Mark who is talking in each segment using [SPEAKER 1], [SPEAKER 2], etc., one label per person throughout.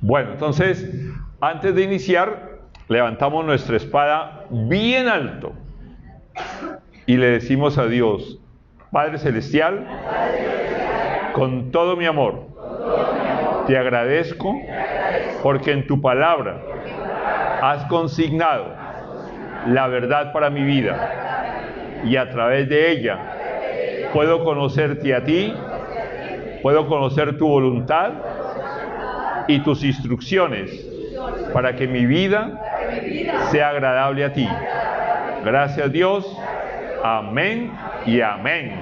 [SPEAKER 1] Bueno, entonces, antes de iniciar, levantamos nuestra espada bien alto y le decimos a Dios: Padre Celestial, con todo mi amor, te agradezco porque en tu palabra has consignado la verdad para mi vida y a través de ella puedo conocerte a ti, puedo conocer tu voluntad y tus instrucciones para que mi vida sea agradable a ti. Gracias, Dios. Amén y amén.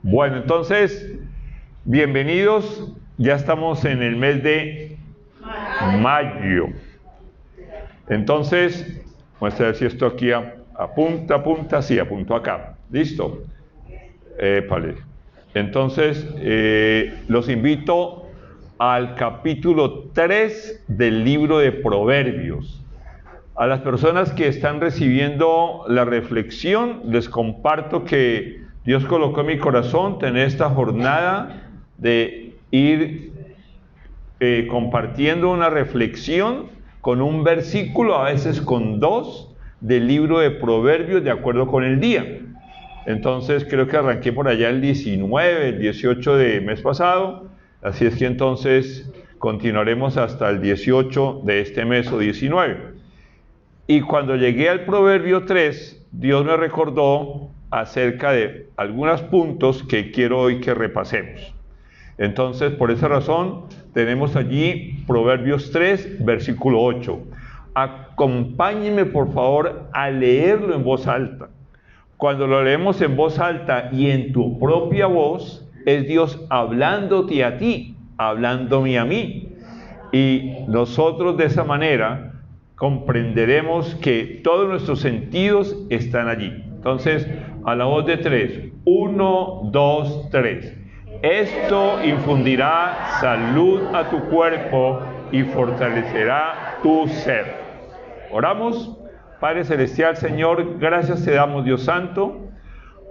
[SPEAKER 1] Bueno, entonces, bienvenidos. Ya estamos en el mes de mayo. Entonces, vamos a ver si esto aquí apunta, sí, apunto acá. ¿Listo? Vale. Entonces, los invito al capítulo 3 del libro de Proverbios. A las personas que están recibiendo la reflexión, les comparto que Dios colocó en mi corazón tener esta jornada de ir compartiendo una reflexión con un versículo, a veces con dos, del libro de Proverbios de acuerdo con el día. Entonces creo que arranqué por allá el 19, el 18 de mes pasado, así es que entonces continuaremos hasta el 18 de este mes o 19. Y cuando llegué al Proverbio 3, Dios me recordó acerca de algunos puntos que quiero hoy que repasemos. Entonces, por esa razón, tenemos allí Proverbios 3, versículo 8. Acompáñenme, por favor, a leerlo en voz alta. Cuando lo leemos en voz alta y en tu propia voz, es Dios hablándote a ti, hablándome a mí. Y nosotros de esa manera comprenderemos que todos nuestros sentidos están allí. Entonces, a la voz de 3. 1, 2, 3. Esto infundirá salud a tu cuerpo y fortalecerá tu ser. Oramos. Padre Celestial, Señor, gracias te damos, Dios Santo,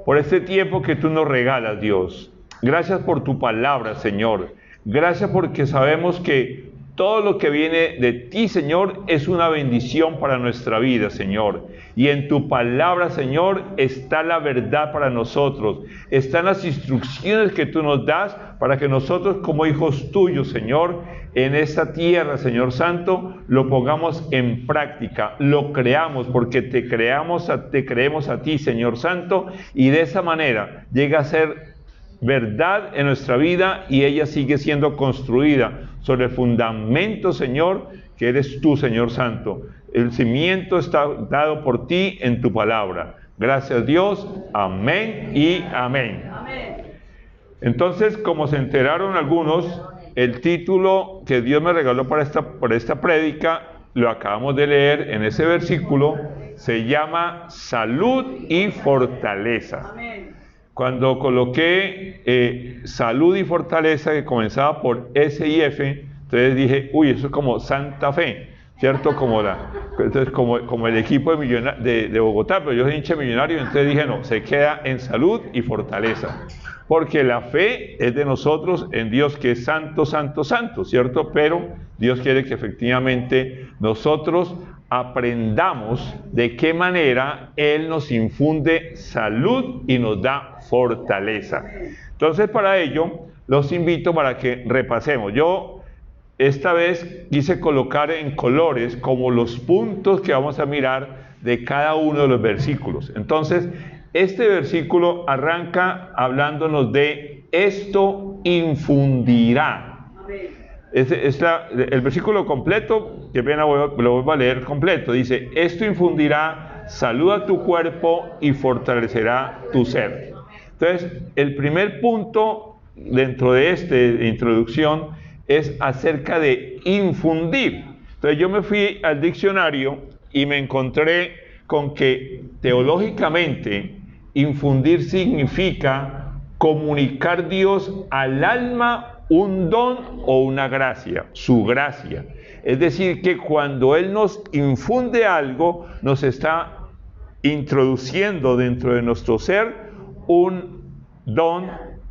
[SPEAKER 1] por este tiempo que tú nos regalas, Dios. Gracias por tu palabra, Señor. Gracias porque sabemos que todo lo que viene de ti, Señor, es una bendición para nuestra vida, Señor. Y en tu palabra, Señor, está la verdad para nosotros. Están las instrucciones que tú nos das para que nosotros, como hijos tuyos, Señor, en esta tierra, Señor Santo, lo pongamos en práctica, lo creamos, porque te creemos a ti, Señor Santo, y de esa manera llega a ser verdad en nuestra vida y ella sigue siendo construida sobre el fundamento, Señor, que eres tú, Señor Santo. El cimiento está dado por ti en tu palabra. Gracias, Dios. Amén y amén. Entonces, como se enteraron algunos, el título que Dios me regaló para esta prédica, lo acabamos de leer en ese versículo, se llama Salud y Fortaleza. Cuando coloqué salud y fortaleza, que comenzaba por S y F, entonces dije, uy, eso es como Santa Fe, ¿cierto? Entonces, como el equipo de Bogotá, pero yo soy hincha millonario, entonces dije, no, se queda en salud y fortaleza. Porque la fe es de nosotros en Dios que es santo, santo, santo, ¿cierto? Pero Dios quiere que efectivamente nosotros aprendamos de qué manera Él nos infunde salud y nos da fortaleza. Entonces, para ello, los invito para que repasemos. Yo esta vez quise colocar en colores como los puntos que vamos a mirar de cada uno de los versículos. Entonces, este versículo arranca hablándonos de esto infundirá. El versículo completo, que pena lo vuelvo a leer completo, dice, esto infundirá salud a tu cuerpo y fortalecerá tu ser. Entonces, el primer punto dentro de esta introducción es acerca de infundir. Entonces, yo me fui al diccionario y me encontré con que teológicamente infundir significa comunicar Dios al alma un don o una gracia, su gracia. Es decir, que cuando Él nos infunde algo, nos está introduciendo dentro de nuestro ser un don,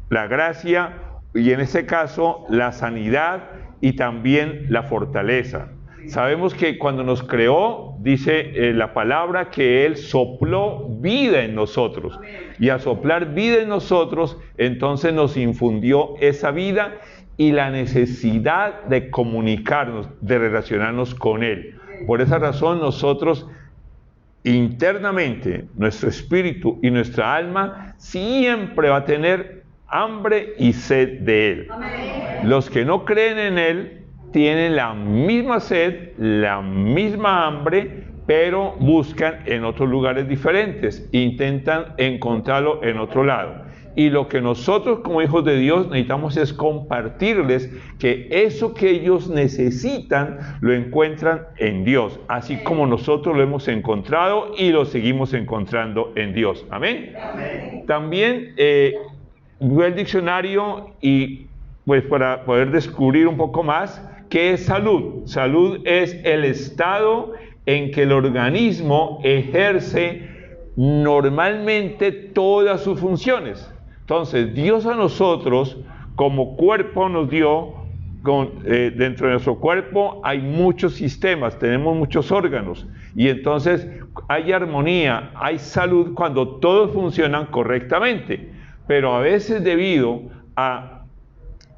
[SPEAKER 1] la gracia, y en este caso la sanidad y también la fortaleza. Sabemos que cuando nos creó, dice la palabra, que Él sopló vida en nosotros. Y al soplar vida en nosotros, entonces nos infundió esa vida y la necesidad de comunicarnos, de relacionarnos con Él. Por esa razón nosotros internamente, nuestro espíritu y nuestra alma siempre va a tener hambre y sed de Él. Los que no creen en Él tienen la misma sed, la misma hambre, pero buscan en otros lugares diferentes, intentan encontrarlo en otro lado. Y lo que nosotros como hijos de Dios necesitamos es compartirles que eso que ellos necesitan lo encuentran en Dios, así como nosotros lo hemos encontrado y lo seguimos encontrando en Dios. Amén. Amén. También voy al diccionario y pues para poder descubrir un poco más qué es salud. Salud es el estado en que el organismo ejerce normalmente todas sus funciones. Entonces, Dios a nosotros, como cuerpo, nos dio, dentro de nuestro cuerpo hay muchos sistemas, tenemos muchos órganos, y entonces hay armonía, hay salud cuando todos funcionan correctamente, pero a veces debido a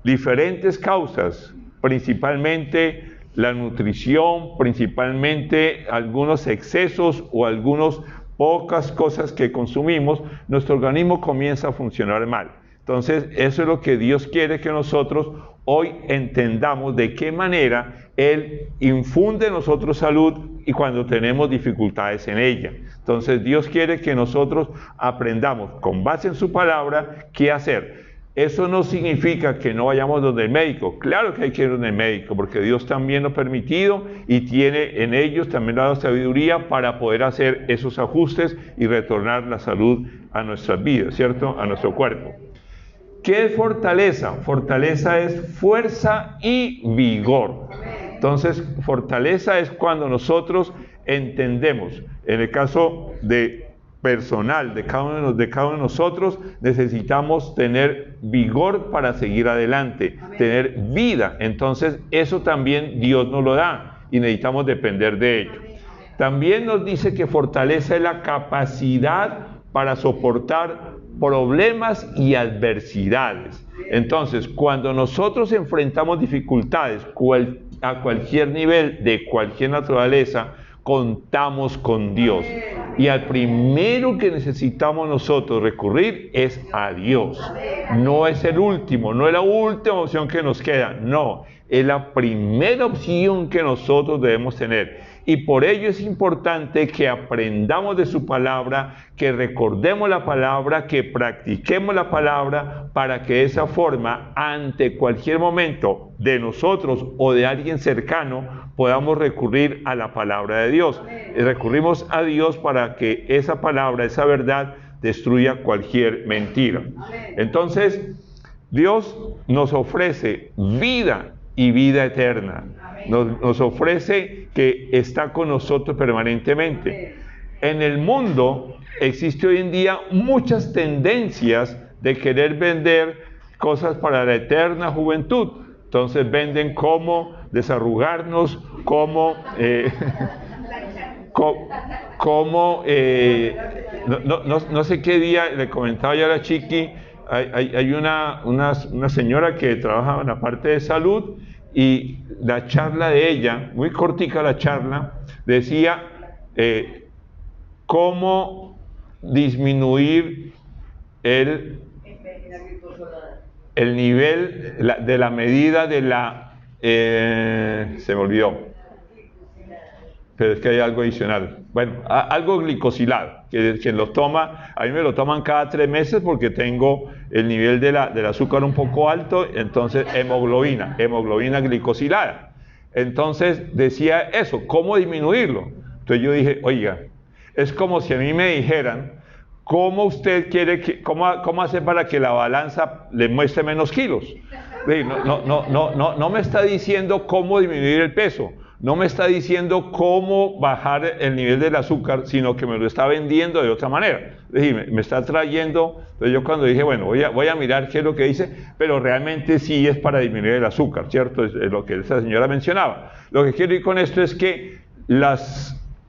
[SPEAKER 1] diferentes causas, principalmente la nutrición, principalmente algunos excesos o algunas pocas cosas que consumimos, nuestro organismo comienza a funcionar mal. Entonces, eso es lo que Dios quiere que nosotros hoy entendamos, de qué manera Él infunde en nosotros salud y cuando tenemos dificultades en ella. Entonces, Dios quiere que nosotros aprendamos, con base en su palabra, qué hacer. Eso no significa que no vayamos donde el médico. Claro que hay que ir donde el médico, porque Dios también lo ha permitido y tiene en ellos también la sabiduría para poder hacer esos ajustes y retornar la salud a nuestras vidas, ¿cierto? A nuestro cuerpo. ¿Qué es fortaleza? Fortaleza es fuerza y vigor. Entonces, fortaleza es cuando nosotros entendemos, en el caso de personal de cada uno de nosotros, necesitamos tener vigor para seguir adelante, tener vida. Entonces, eso también Dios nos lo da y necesitamos depender de ello. También nos dice que fortaleza es la capacidad para soportar problemas y adversidades. Entonces, cuando nosotros enfrentamos dificultades a cualquier nivel, de cualquier naturaleza, contamos con Dios. Y al primero que necesitamos nosotros recurrir es a Dios. No es el último, no es la última opción que nos queda. No, es la primera opción que nosotros debemos tener. Y por ello es importante que aprendamos de su palabra, que recordemos la palabra, que practiquemos la palabra, para que de esa forma, ante cualquier momento de nosotros o de alguien cercano, podamos recurrir a la palabra de Dios. Y recurrimos a Dios para que esa palabra, esa verdad, destruya cualquier mentira. Entonces, Dios nos ofrece vida y vida eterna. Nos ofrece que está con nosotros permanentemente. En el mundo existe hoy en día muchas tendencias de querer vender cosas para la eterna juventud. Entonces venden cómo desarrugarnos, cómo no sé qué día le comentaba ya a la Chiqui. Hay una señora que trabaja en la parte de salud, y la charla de ella, muy cortica la charla, decía cómo disminuir el nivel de la medida de la... se me olvidó, pero es que hay algo adicional. Bueno, algo glicosilado, que quien lo toma, a mí me lo toman cada 3 meses porque tengo el nivel del azúcar un poco alto, entonces hemoglobina glicosilada. Entonces decía eso, ¿cómo disminuirlo? Entonces yo dije, oiga, es como si a mí me dijeran, ¿cómo usted quiere cómo hacer para que la balanza le muestre menos kilos? No me está diciendo cómo disminuir el peso. no me está diciendo cómo bajar el nivel del azúcar, sino que me lo está vendiendo de otra manera. Es decir, me está trayendo. Entonces yo cuando dije, bueno, voy a mirar qué es lo que dice, pero realmente sí es para disminuir el azúcar, ¿cierto? Es lo que esa señora mencionaba. Lo que quiero ir con esto es que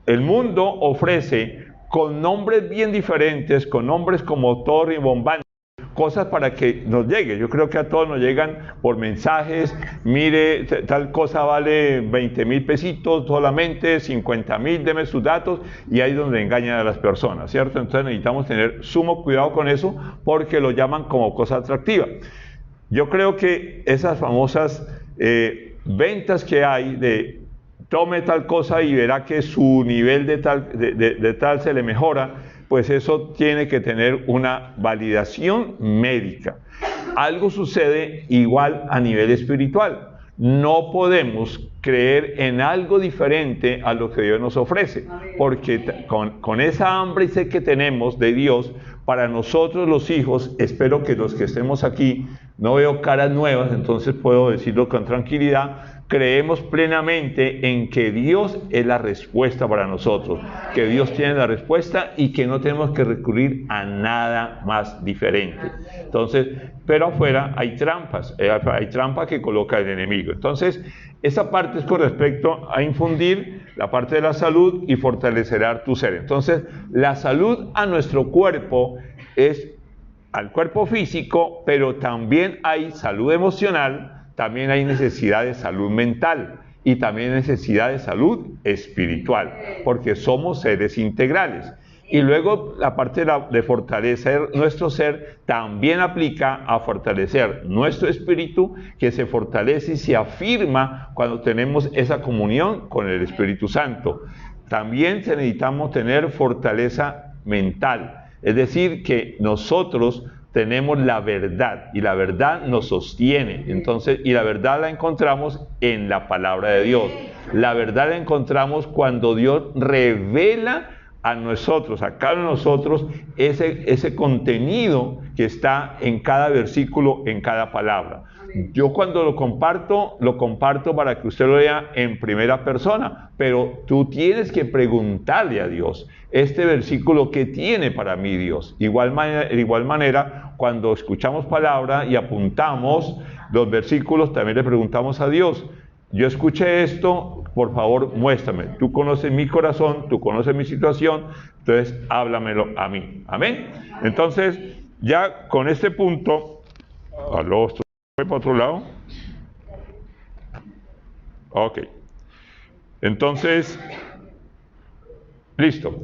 [SPEAKER 1] el mundo ofrece con nombres bien diferentes, con nombres como Torre y Bombán, cosas para que nos llegue. Yo creo que a todos nos llegan por mensajes. Mire, tal cosa vale 20,000 pesitos solamente, 50,000, deme sus datos, y ahí es donde engañan a las personas, ¿cierto? Entonces necesitamos tener sumo cuidado con eso, porque lo llaman como cosa atractiva. Yo creo que esas famosas ventas que hay de tome tal cosa y verá que su nivel de tal se le mejora, pues eso tiene que tener una validación médica. Algo sucede igual a nivel espiritual. No podemos creer en algo diferente a lo que Dios nos ofrece, porque con esa hambre y sed que tenemos de Dios, para nosotros los hijos, espero que los que estemos aquí, no veo caras nuevas, entonces puedo decirlo con tranquilidad, creemos plenamente en que Dios es la respuesta para nosotros, que Dios tiene la respuesta y que no tenemos que recurrir a nada más diferente. Entonces, pero afuera hay trampas que coloca el enemigo. Entonces, esa parte es con respecto a infundir la parte de la salud y fortalecerá tu ser. Entonces, la salud a nuestro cuerpo es al cuerpo físico, pero también hay salud emocional, también hay necesidad de salud mental y también necesidad de salud espiritual, porque somos seres integrales. Y luego la parte de fortalecer nuestro ser también aplica a fortalecer nuestro espíritu, que se fortalece y se afirma cuando tenemos esa comunión con el Espíritu Santo. También necesitamos tener fortaleza mental, es decir, que nosotros tenemos la verdad y la verdad nos sostiene. Entonces, y la verdad la encontramos en la palabra de Dios. La verdad la encontramos cuando Dios revela a nosotros, a cada uno de nosotros, ese contenido que está en cada versículo, en cada palabra. Yo cuando lo comparto para que usted lo lea en primera persona, pero tú tienes que preguntarle a Dios, este versículo, ¿qué tiene para mí Dios? De igual manera, cuando escuchamos palabra y apuntamos los versículos, también le preguntamos a Dios, yo escuché esto, por favor muéstrame, tú conoces mi corazón, tú conoces mi situación, entonces háblamelo a mí, amén. Entonces, ya con este punto, ¿aló? ¿Fue para otro lado? Ok. Entonces, listo.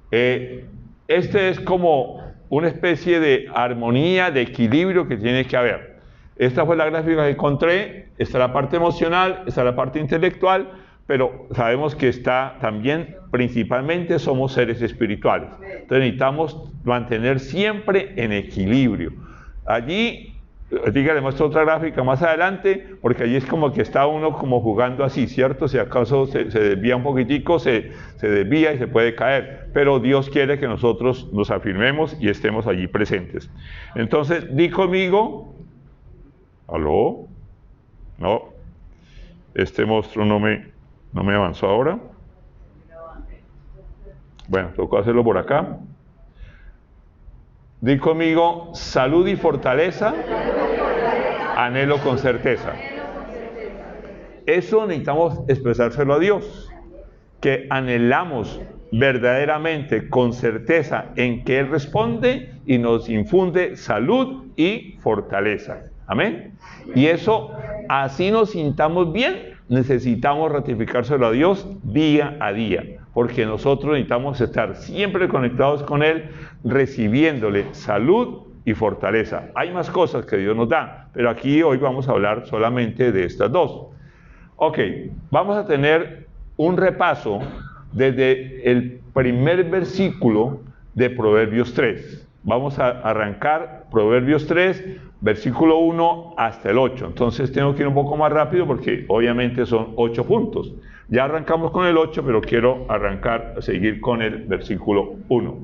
[SPEAKER 1] Este es como una especie de armonía, de equilibrio que tiene que haber. Esta fue la gráfica que encontré. Está la parte emocional, está la parte intelectual, pero sabemos que está también, principalmente somos seres espirituales. Entonces necesitamos mantener siempre en equilibrio. Allí, dígale, muestro otra gráfica más adelante, porque allí es como que está uno como jugando así, ¿cierto? Si acaso se desvía un poquitico, se desvía y se puede caer, pero Dios quiere que nosotros nos afirmemos y estemos allí presentes. Entonces, di conmigo, ¿aló? No, este monstruo no me avanzó ahora. Bueno, tocó hacerlo por acá. Di conmigo, salud y fortaleza, anhelo con certeza. Eso necesitamos expresárselo a Dios, que anhelamos verdaderamente con certeza en que Él responde y nos infunde salud y fortaleza. Amén. Y eso, así nos sintamos bien, necesitamos ratificárselo a Dios día a día, porque nosotros necesitamos estar siempre conectados con Él, recibiéndole salud y fortaleza. Hay más cosas que Dios nos da, pero aquí hoy vamos a hablar solamente de estas dos. Ok, vamos a tener un repaso desde el primer versículo de Proverbios 3. Vamos a arrancar Proverbios 3, versículo 1 hasta el 8. Entonces tengo que ir un poco más rápido porque obviamente son 8 puntos. Ya arrancamos con el 8, pero quiero seguir con el versículo 1.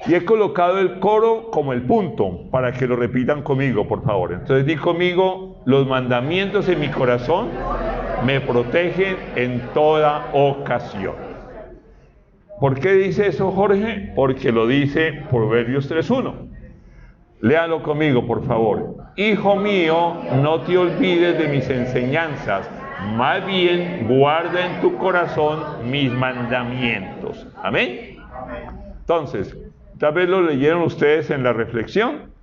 [SPEAKER 1] Y he colocado el coro como el punto, para que lo repitan conmigo, por favor. Entonces di conmigo, los mandamientos en mi corazón me protegen en toda ocasión. ¿Por qué dice eso, Jorge? Porque lo dice Proverbios 3:1. Léalo conmigo, por favor. Hijo mío, no te olvides de mis enseñanzas, más bien guarda en tu corazón mis mandamientos. Amén. Entonces, tal vez lo leyeron ustedes en la reflexión.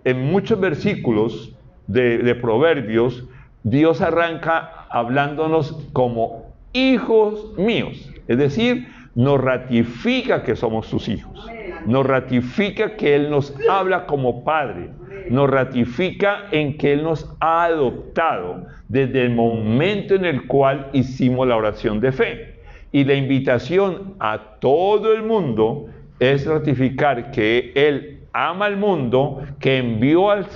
[SPEAKER 1] En muchos versículos de Proverbios, Dios arranca hablándonos como hijos míos. Es decir, nos ratifica que somos sus hijos. Nos ratifica que Él nos habla como Padre. Nos ratifica en que Él nos ha adoptado desde el momento en el cual hicimos la oración de fe. Y la invitación a todo el mundo es ratificar que Él ama al mundo, que envió al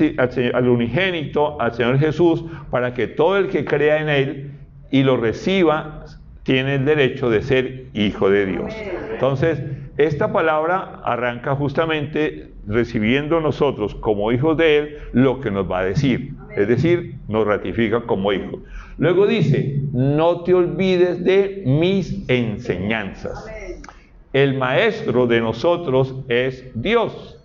[SPEAKER 1] unigénito, al Señor Jesús, para que todo el que crea en Él y lo reciba, tiene el derecho de ser hijo de Dios. Entonces, esta palabra arranca justamente recibiendo nosotros como hijos de Él lo que nos va a decir. Es decir, nos ratifica como hijos. Luego dice, no te olvides de mis enseñanzas. El maestro de nosotros es Dios.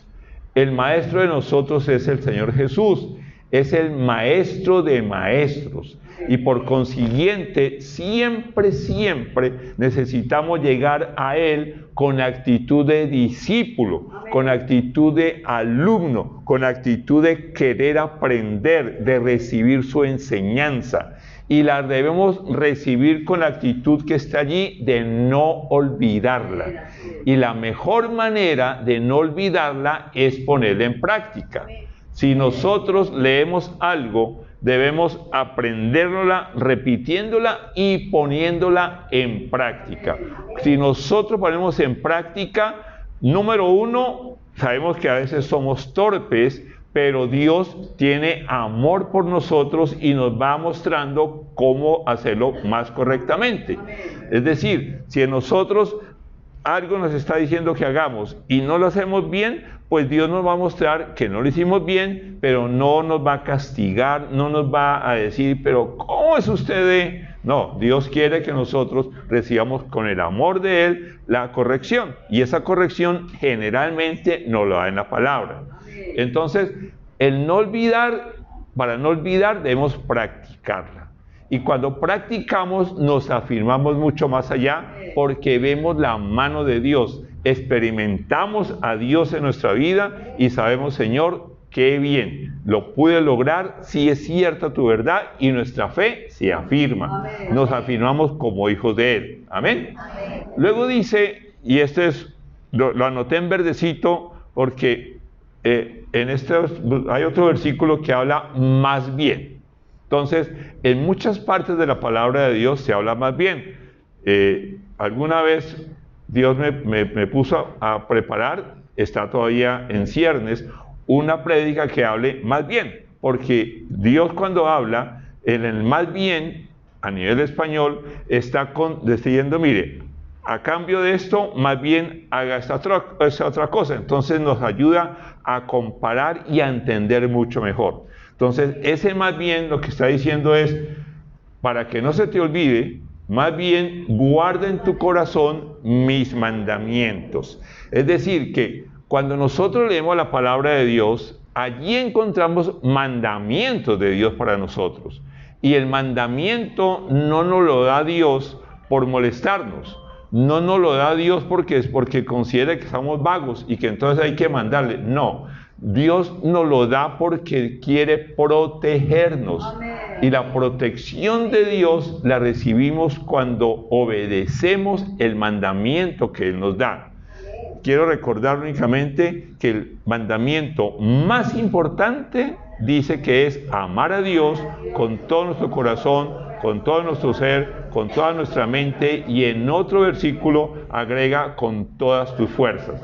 [SPEAKER 1] El maestro de nosotros es el Señor Jesús. Es el maestro de maestros. Y por consiguiente, siempre necesitamos llegar a Él con actitud de discípulo, con actitud de alumno, con actitud de querer aprender, de recibir su enseñanza. Y la debemos recibir con la actitud que está allí de no olvidarla. Y la mejor manera de no olvidarla es ponerla en práctica. Si nosotros leemos algo, debemos aprendérnosla, repitiéndola y poniéndola en práctica. Si nosotros ponemos en práctica, número uno, sabemos que a veces somos torpes, pero Dios tiene amor por nosotros y nos va mostrando cómo hacerlo más correctamente. Es decir, si en nosotros algo nos está diciendo que hagamos y no lo hacemos bien, pues Dios nos va a mostrar que no lo hicimos bien, pero no nos va a castigar, no nos va a decir, pero ¿cómo es usted de...? No, Dios quiere que nosotros recibamos con el amor de Él la corrección, y esa corrección generalmente nos lo da en la palabra. Entonces, el no olvidar, para no olvidar debemos practicarla. Y cuando practicamos nos afirmamos mucho más allá porque vemos la mano de Dios, experimentamos a Dios en nuestra vida y sabemos, Señor, qué bien, lo pude lograr, si es cierta tu verdad y nuestra fe se afirma. Amén. Nos afirmamos como hijos de Él. Amén. Amén. Luego dice, y este es, lo anoté en verdecito porque hay otro versículo que habla más bien. Entonces, en muchas partes de la palabra de Dios se habla más bien. Alguna vez Dios me puso a preparar, está todavía en ciernes, una prédica que hable más bien. Porque Dios cuando habla, en el más bien, a nivel español, está diciendo, mire, a cambio de esto, más bien haga esta otra cosa. Entonces nos ayuda a comparar y a entender mucho mejor. Entonces, ese más bien lo que está diciendo es, para que no se te olvide, más bien guarda en tu corazón mis mandamientos. Es decir, que cuando nosotros leemos la palabra de Dios, allí encontramos mandamientos de Dios para nosotros. Y el mandamiento no nos lo da Dios por molestarnos. No nos lo da Dios porque considera que somos vagos y que entonces hay que mandarle. No. Dios nos lo da porque quiere protegernos. Amén. Y la protección de Dios la recibimos cuando obedecemos el mandamiento que Él nos da. Quiero recordar únicamente que el mandamiento más importante dice que es amar a Dios con todo nuestro corazón, con todo nuestro ser, con toda nuestra mente, y en otro versículo agrega con todas tus fuerzas.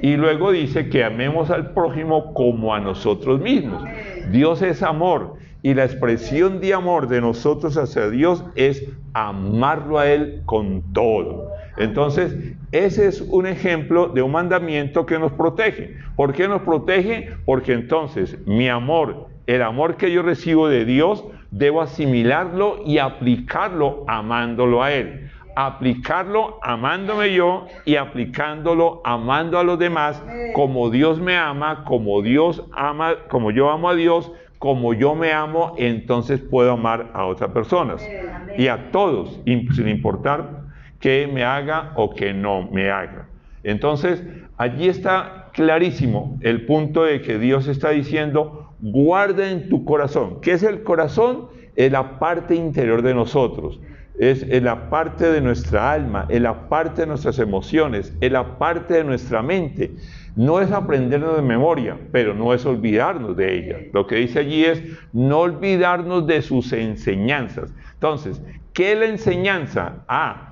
[SPEAKER 1] Y luego dice que amemos al prójimo como a nosotros mismos. Dios es amor y la expresión de amor de nosotros hacia Dios es amarlo a Él con todo. Entonces, ese es un ejemplo de un mandamiento que nos protege. ¿Por qué nos protege? Porque entonces mi amor, el amor que yo recibo de Dios, debo asimilarlo y aplicarlo amándolo a Él. Aplicarlo amándome yo y aplicándolo amando a los demás, como Dios me ama, como Dios ama, como yo amo a Dios, como yo me amo, entonces puedo amar a otras personas y a todos, sin importar que me haga o que no me haga. Entonces, allí está clarísimo el punto de que Dios está diciendo, guarda en tu corazón. ¿Qué es el corazón? Es la parte interior de nosotros. Es la parte de nuestra alma, es la parte de nuestras emociones, es la parte de nuestra mente. No es aprendernos de memoria, pero no es olvidarnos de ella. Lo que dice allí es no olvidarnos de sus enseñanzas. Entonces, ¿qué es la enseñanza?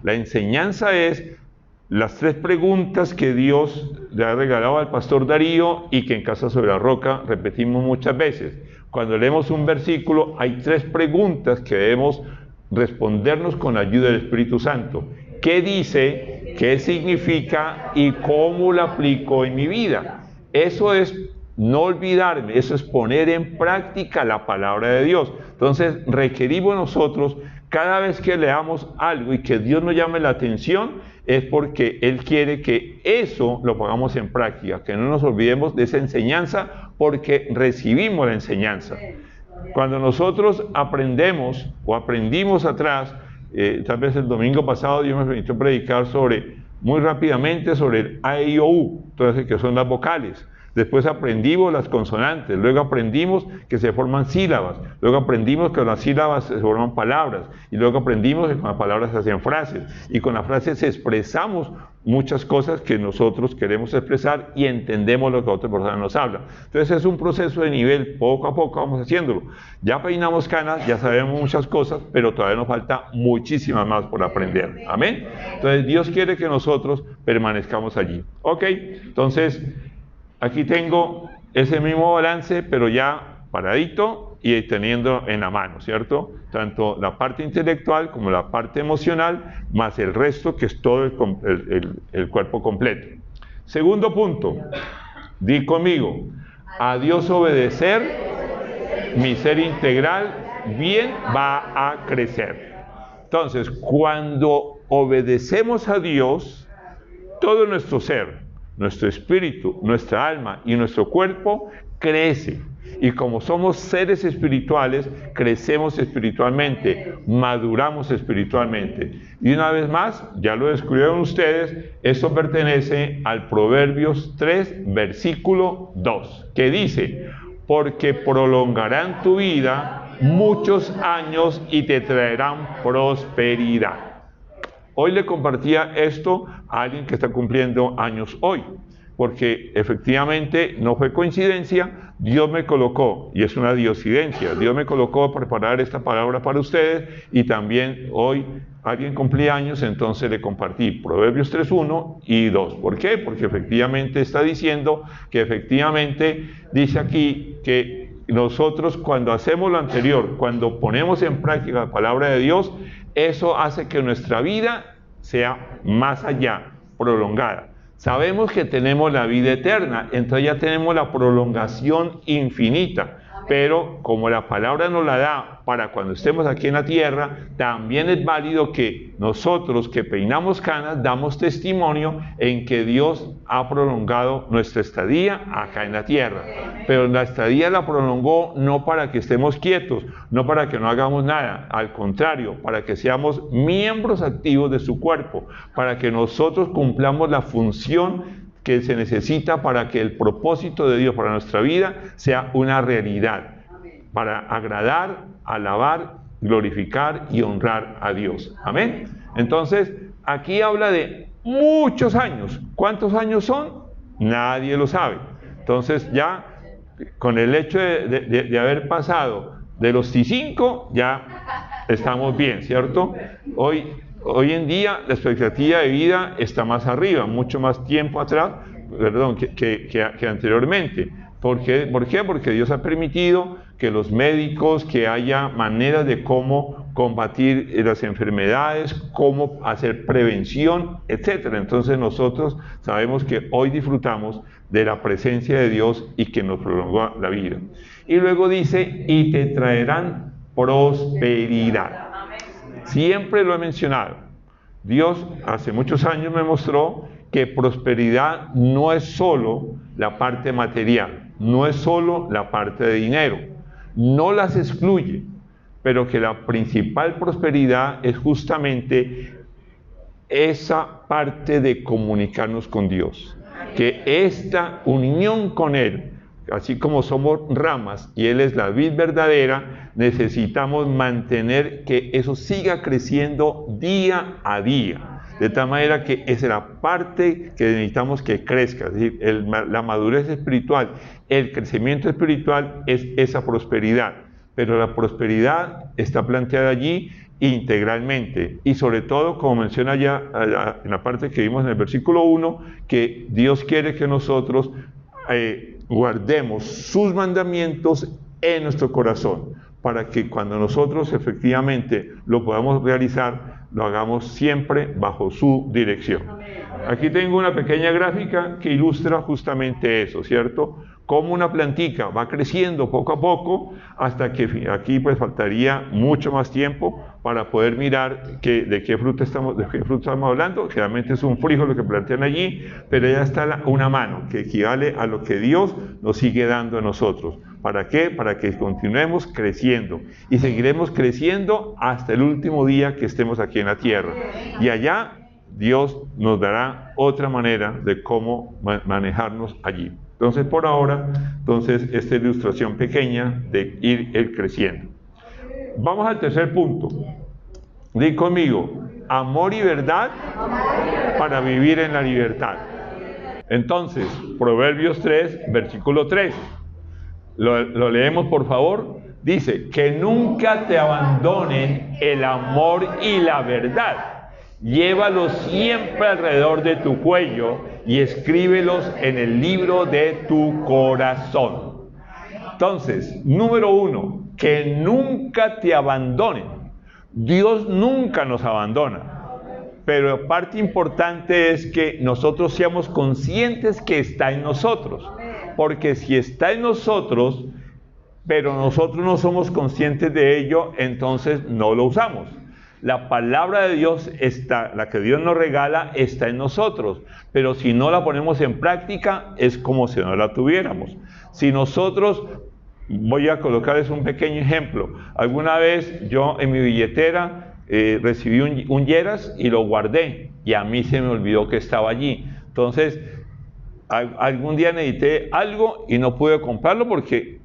[SPEAKER 1] La enseñanza es las 3 preguntas que Dios le ha regalado al pastor Darío y que en Casa sobre la Roca repetimos muchas veces. Cuando leemos un versículo, hay 3 preguntas que debemos respondernos con la ayuda del Espíritu Santo. ¿Qué dice? ¿Qué significa? ¿Y cómo lo aplico en mi vida? Eso es no olvidarme, eso es poner en práctica la palabra de Dios. Entonces requerimos nosotros, cada vez que leamos algo y que Dios nos llame la atención, es porque Él quiere que eso lo pongamos en práctica, que no nos olvidemos de esa enseñanza, porque recibimos la enseñanza. Cuando nosotros aprendemos o aprendimos atrás, tal vez el domingo pasado Dios me permitió predicar muy rápidamente sobre el A, E, I, O, U, entonces, que son las vocales. Después aprendimos las consonantes, luego aprendimos que se forman sílabas, luego aprendimos que con las sílabas se forman palabras, y luego aprendimos que con las palabras se hacen frases, y con las frases expresamos muchas cosas que nosotros queremos expresar y entendemos lo que otra persona nos habla. Entonces es un proceso de nivel, poco a poco vamos haciéndolo. Ya peinamos canas, ya sabemos muchas cosas, pero todavía nos falta muchísimas más por aprender. Amén. Entonces Dios quiere que nosotros permanezcamos allí. Ok, entonces aquí tengo ese mismo balance, pero ya paradito y teniendo en la mano, ¿cierto? Tanto la parte intelectual como la parte emocional, más el resto, que es todo el cuerpo completo. Segundo punto, di conmigo, a Dios obedecer, mi ser integral bien va a crecer. Entonces, cuando obedecemos a Dios, todo nuestro ser, nuestro espíritu, nuestra alma y nuestro cuerpo crece. Y como somos seres espirituales, crecemos espiritualmente, maduramos espiritualmente. Y una vez más, ya lo descubrieron ustedes, esto pertenece al Proverbios 3, versículo 2, que dice, porque prolongarán tu vida muchos años y te traerán prosperidad. Hoy le compartía esto a alguien que está cumpliendo años hoy, porque efectivamente no fue coincidencia, Dios me colocó, y es una diosidencia, Dios me colocó a preparar esta palabra para ustedes, y también hoy alguien cumplía años, entonces le compartí Proverbios 3:1 y 2. ¿Por qué? Porque efectivamente está diciendo que efectivamente dice aquí que nosotros cuando hacemos lo anterior, cuando ponemos en práctica la palabra de Dios, eso hace que nuestra vida sea más allá, prolongada. Sabemos que tenemos la vida eterna, entonces ya tenemos la prolongación infinita. Pero como la palabra nos la da para cuando estemos aquí en la tierra, también es válido que nosotros que peinamos canas damos testimonio en que Dios ha prolongado nuestra estadía acá en la tierra. Pero la estadía la prolongó no para que estemos quietos, no para que no hagamos nada, al contrario, para que seamos miembros activos de su cuerpo, para que nosotros cumplamos la función que se necesita para que el propósito de Dios para nuestra vida sea una realidad, para agradar, alabar, glorificar y honrar a Dios. Amén. Entonces, aquí habla de muchos años. ¿Cuántos años son? Nadie lo sabe. Entonces, ya con el hecho de haber pasado de los 5, ya estamos bien, ¿cierto? Hoy en día la expectativa de vida está más arriba, mucho más tiempo atrás, que anteriormente. ¿Por qué? Porque Dios ha permitido que los médicos, que haya maneras de cómo combatir las enfermedades, cómo hacer prevención, etc. Entonces nosotros sabemos que hoy disfrutamos de la presencia de Dios y que nos prolongó la vida. Y luego dice, y te traerán prosperidad. Siempre lo he mencionado. Dios hace muchos años me mostró que prosperidad no es solo la parte material, no es solo la parte de dinero, no las excluye, pero que la principal prosperidad es justamente esa parte de comunicarnos con Dios, que esta unión con Él, así como somos ramas y Él es la vid verdadera, necesitamos mantener que eso siga creciendo día a día, de tal manera que esa es la parte que necesitamos que crezca, es decir, la madurez espiritual, el crecimiento espiritual es esa prosperidad, pero la prosperidad está planteada allí integralmente y sobre todo, como menciona ya en la parte que vimos en el versículo 1, que Dios quiere que nosotros guardemos sus mandamientos en nuestro corazón, para que cuando nosotros efectivamente lo podamos realizar, lo hagamos siempre bajo su dirección. Aquí tengo una pequeña gráfica que ilustra justamente eso, ¿cierto? Cómo una plantica va creciendo poco a poco hasta que aquí pues faltaría mucho más tiempo para poder mirar de qué fruta estamos hablando. Generalmente es un frijol lo que plantean allí, pero ya está una mano que equivale a lo que Dios nos sigue dando a nosotros. ¿Para qué? Para que continuemos creciendo y seguiremos creciendo hasta el último día que estemos aquí en la tierra. Y allá Dios nos dará otra manera de cómo manejarnos allí. Entonces, por ahora, esta ilustración pequeña de ir creciendo. Vamos al tercer punto. Di conmigo, amor y verdad para vivir en la libertad. Entonces, Proverbios 3, versículo 3. Lo leemos, por favor. Dice, que nunca te abandonen el amor y la verdad. Llévalos siempre alrededor de tu cuello y escríbelos en el libro de tu corazón. Entonces, número 1, que nunca te abandonen. Dios nunca nos abandona, pero parte importante es que nosotros seamos conscientes que está en nosotros, porque si está en nosotros, pero nosotros no somos conscientes de ello, entonces no lo usamos. La palabra de Dios está, la que Dios nos regala, está en nosotros, pero si no la ponemos en práctica, es como si no la tuviéramos. Si nosotros, voy a colocarles un pequeño ejemplo. Alguna vez yo en mi billetera recibí un yeras y lo guardé, y a mí se me olvidó que estaba allí. Entonces, algún día necesité algo y no pude comprarlo porque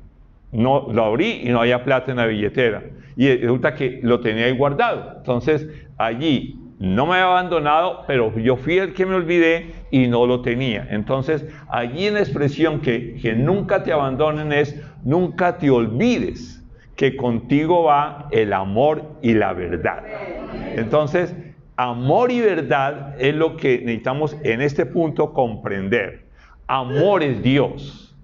[SPEAKER 1] no lo abrí y no había plata en la billetera. Y resulta que lo tenía ahí guardado. Entonces, allí no me había abandonado, pero yo fui el que me olvidé y no lo tenía. Entonces, allí en la expresión que nunca te abandonen es, nunca te olvides que contigo va el amor y la verdad. Entonces, amor y verdad es lo que necesitamos en este punto comprender. Amor es Dios.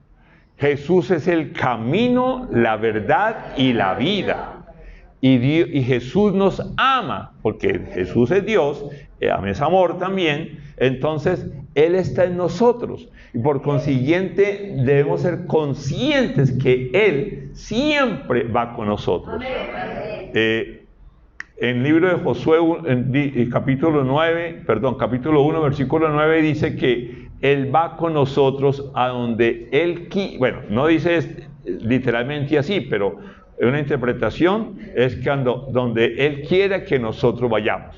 [SPEAKER 1] Jesús es el camino, la verdad y la vida. Y Jesús nos ama, porque Jesús es Dios, es amor también, entonces Él está en nosotros. Y por consiguiente debemos ser conscientes que Él siempre va con nosotros. En el libro de Josué, capítulo 1, versículo 9, dice que Él va con nosotros a donde Él quiere. Bueno, no dice literalmente así, pero una interpretación es donde Él quiere que nosotros vayamos.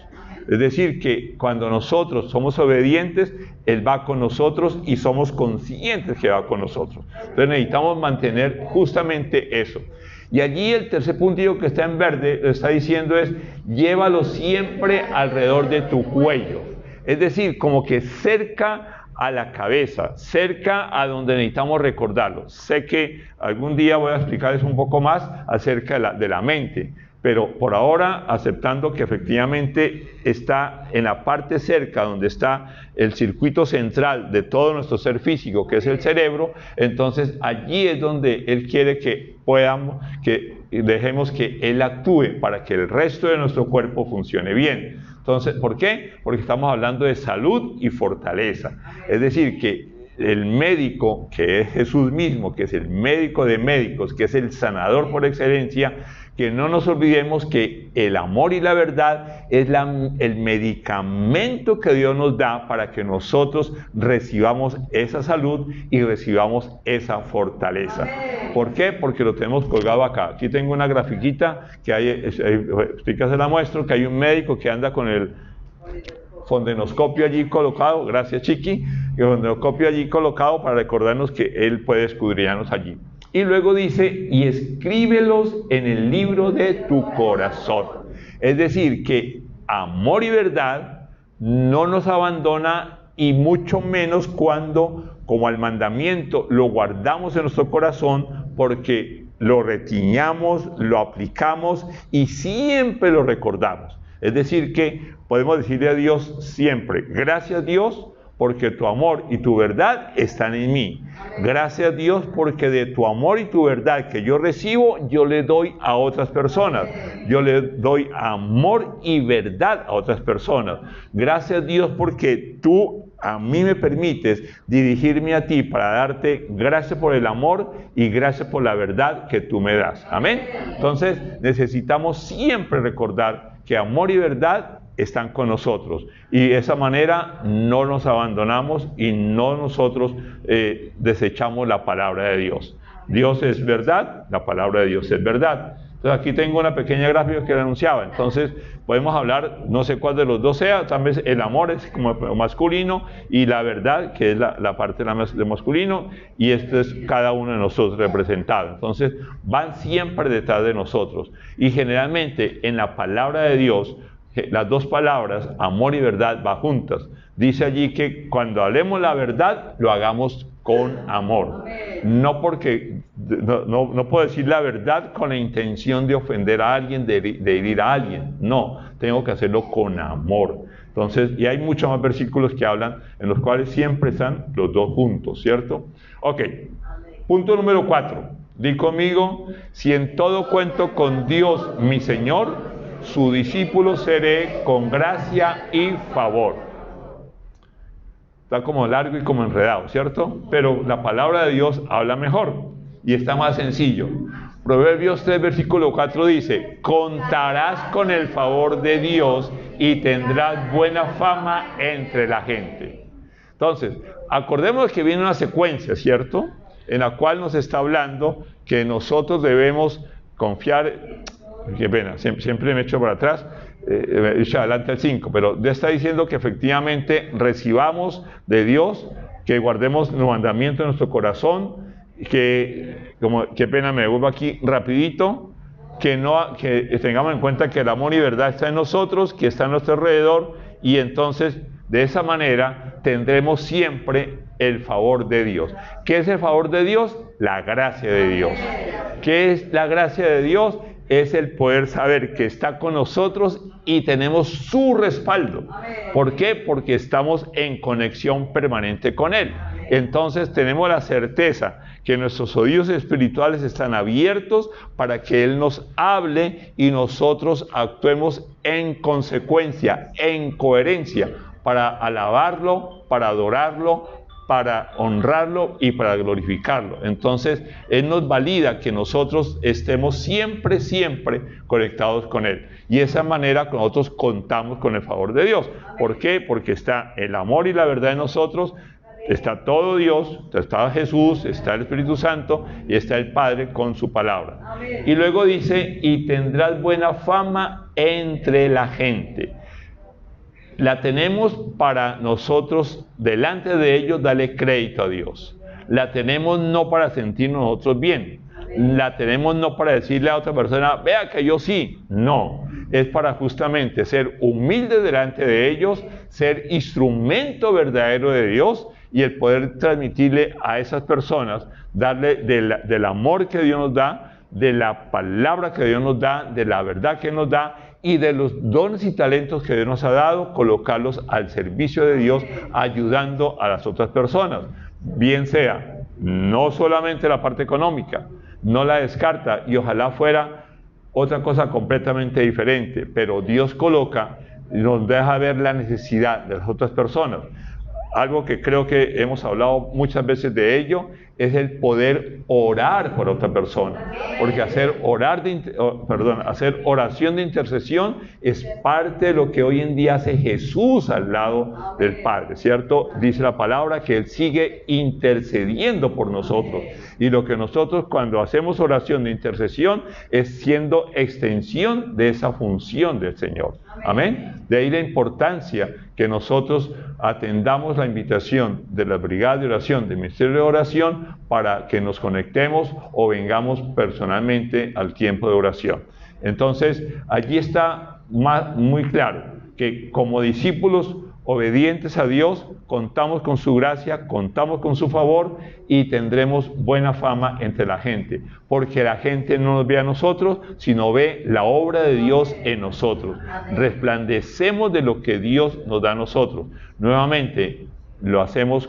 [SPEAKER 1] Es decir, que cuando nosotros somos obedientes, Él va con nosotros y somos conscientes que va con nosotros. Entonces necesitamos mantener justamente eso. Y allí el tercer puntito que está en verde, lo está diciendo es, llévalo siempre alrededor de tu cuello. Es decir, como que cerca a la cabeza, cerca a donde necesitamos recordarlo. Sé que algún día voy a explicarles un poco más acerca de la mente, pero por ahora, aceptando que efectivamente está en la parte cerca donde está el circuito central de todo nuestro ser físico, que es el cerebro, entonces allí es donde Él quiere que dejemos que Él actúe para que el resto de nuestro cuerpo funcione bien. Entonces, ¿por qué? Porque estamos hablando de salud y fortaleza. Es decir, que el médico, que es Jesús mismo, que es el médico de médicos, que es el sanador por excelencia, que no nos olvidemos que el amor y la verdad es el medicamento que Dios nos da para que nosotros recibamos esa salud y recibamos esa fortaleza. ¿Por qué? Porque lo tenemos colgado acá. Aquí tengo una grafiquita que hay, estoy que se la muestro, que hay un médico que anda con el fondenoscopio allí colocado, gracias Chiqui, el fondenoscopio allí colocado para recordarnos que Él puede escudriñarnos allí. Y luego dice, y escríbelos en el libro de tu corazón. Es decir, que amor y verdad no nos abandona, y mucho menos cuando, como al mandamiento, lo guardamos en nuestro corazón, porque lo retiñamos, lo aplicamos y siempre lo recordamos. Es decir, que podemos decirle a Dios siempre, gracias Dios, porque tu amor y tu verdad están en mí. Gracias Dios, porque de tu amor y tu verdad que yo recibo, yo le doy a otras personas. Yo le doy amor y verdad a otras personas. Gracias Dios, porque tú a mí me permites dirigirme a ti para darte gracias por el amor y gracias por la verdad que tú me das. Amén. Entonces necesitamos siempre recordar que amor y verdad están con nosotros, y de esa manera no nos abandonamos y no nosotros desechamos la palabra de Dios. Dios es verdad, la palabra de Dios es verdad. Entonces aquí tengo una pequeña gráfica que le anunciaba. Entonces podemos hablar, no sé cuál de los dos sea, tal vez el amor es como masculino y la verdad, que es la parte de masculino, y esto es cada uno de nosotros representado. Entonces van siempre detrás de nosotros, y generalmente en la palabra de Dios las dos palabras, amor y verdad, van juntas. Dice allí que cuando hablemos la verdad, lo hagamos con amor. No porque, no puedo decir la verdad con la intención de ofender a alguien, de herir a alguien. No, tengo que hacerlo con amor. Entonces, y hay muchos más versículos que hablan, en los cuales siempre están los dos juntos, ¿cierto? Ok, punto número 4. Di conmigo, si en todo cuento con Dios mi Señor, su discípulo seré con gracia y favor. Está como largo y como enredado, ¿cierto? Pero la palabra de Dios habla mejor y está más sencillo. Proverbios 3, versículo 4 dice, contarás con el favor de Dios y tendrás buena fama entre la gente. Entonces, acordemos que viene una secuencia, ¿cierto? En la cual nos está hablando que nosotros debemos confiar. Qué pena, siempre me echo para atrás, adelante al 5, pero ya está diciendo que efectivamente recibamos de Dios, que guardemos los mandamientos en nuestro corazón, qué pena, me devuelvo aquí rapidito, que tengamos en cuenta que el amor y verdad está en nosotros, que está a nuestro alrededor, y entonces de esa manera tendremos siempre el favor de Dios. ¿Qué es el favor de Dios? La gracia de Dios. ¿Qué es la gracia de Dios? Es el poder saber que está con nosotros y tenemos su respaldo. ¿Por qué? Porque estamos en conexión permanente con Él. Entonces tenemos la certeza que nuestros oídos espirituales están abiertos para que Él nos hable y nosotros actuemos en consecuencia, en coherencia, para alabarlo, para adorarlo, para honrarlo y para glorificarlo. Entonces, Él nos valida que nosotros estemos siempre conectados con Él. Y de esa manera nosotros contamos con el favor de Dios. ¿Por qué? Porque está el amor y la verdad en nosotros, está todo Dios, está Jesús, está el Espíritu Santo y está el Padre con su palabra. Amén. Y luego dice, y tendrás buena fama entre la gente. La tenemos para nosotros, delante de ellos, darle crédito a Dios. La tenemos no para sentirnos nosotros bien. La tenemos no para decirle a otra persona, vea que yo sí. No, es para justamente ser humilde delante de ellos, ser instrumento verdadero de Dios y el poder transmitirle a esas personas, darle del amor que Dios nos da, de la palabra que Dios nos da, de la verdad que nos da, y de los dones y talentos que Dios nos ha dado, colocarlos al servicio de Dios, ayudando a las otras personas. Bien sea, no solamente la parte económica, no la descarta, y ojalá fuera otra cosa completamente diferente, pero Dios coloca y nos deja ver la necesidad de las otras personas. Algo que creo que hemos hablado muchas veces de ello, es el poder orar por otra persona. Porque hacer oración de intercesión es parte de lo que hoy en día hace Jesús al lado del Padre, ¿cierto? Dice la palabra que Él sigue intercediendo por nosotros. Y lo que nosotros cuando hacemos oración de intercesión es siendo extensión de esa función del Señor. Amén. De ahí la importancia que nosotros atendamos la invitación de la brigada de oración, del ministerio de oración, para que nos conectemos o vengamos personalmente al tiempo de oración. Entonces, allí está muy claro que como discípulos obedientes a Dios, contamos con su gracia, contamos con su favor y tendremos buena fama entre la gente, porque la gente no nos ve a nosotros, sino ve la obra de Dios en nosotros. Resplandecemos de lo que Dios nos da a nosotros. Nuevamente, debemos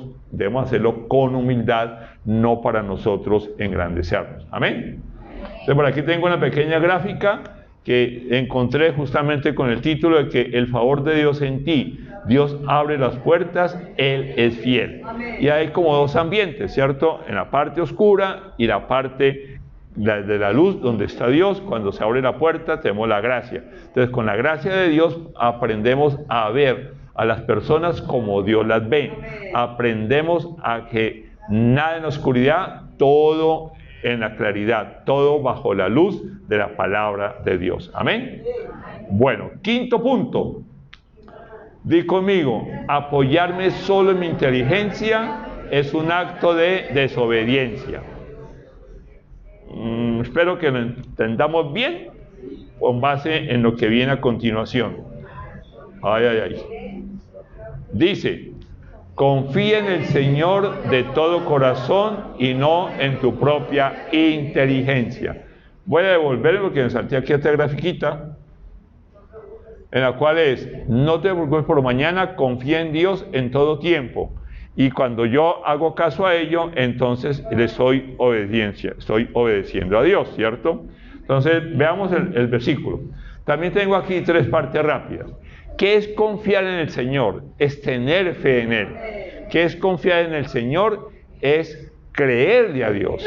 [SPEAKER 1] hacerlo con humildad, no para nosotros engrandecernos. Amén. Entonces, por aquí tengo una pequeña gráfica que encontré justamente con el título de que el favor de Dios en ti. Dios abre las puertas, Él es fiel. Y hay como dos ambientes, ¿cierto? En la parte oscura y la parte de la luz, donde está Dios. Cuando se abre la puerta, tenemos la gracia. Entonces, con la gracia de Dios aprendemos a ver a las personas como Dios las ve. Aprendemos a que nada en la oscuridad, todo en la claridad, todo bajo la luz de la palabra de Dios. Amén. Bueno, quinto punto. Di conmigo, apoyarme solo en mi inteligencia es un acto de desobediencia. Espero que lo entendamos bien con base en lo que viene a continuación. Dice, confía en el Señor de todo corazón y no en tu propia inteligencia. Voy a devolver lo que me salté aquí a esta grafiquita, en la cual es, no te preocupes por mañana, confía en Dios en todo tiempo. Y cuando yo hago caso a ello, entonces le estoy obedeciendo a Dios, ¿cierto? Entonces, veamos el versículo. También tengo aquí 3 partes rápidas. ¿Qué es confiar en el Señor? Es tener fe en Él. ¿Qué es confiar en el Señor? Es creerle a Dios.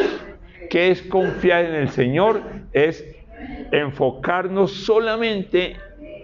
[SPEAKER 1] ¿Qué es confiar en el Señor? Es enfocarnos solamente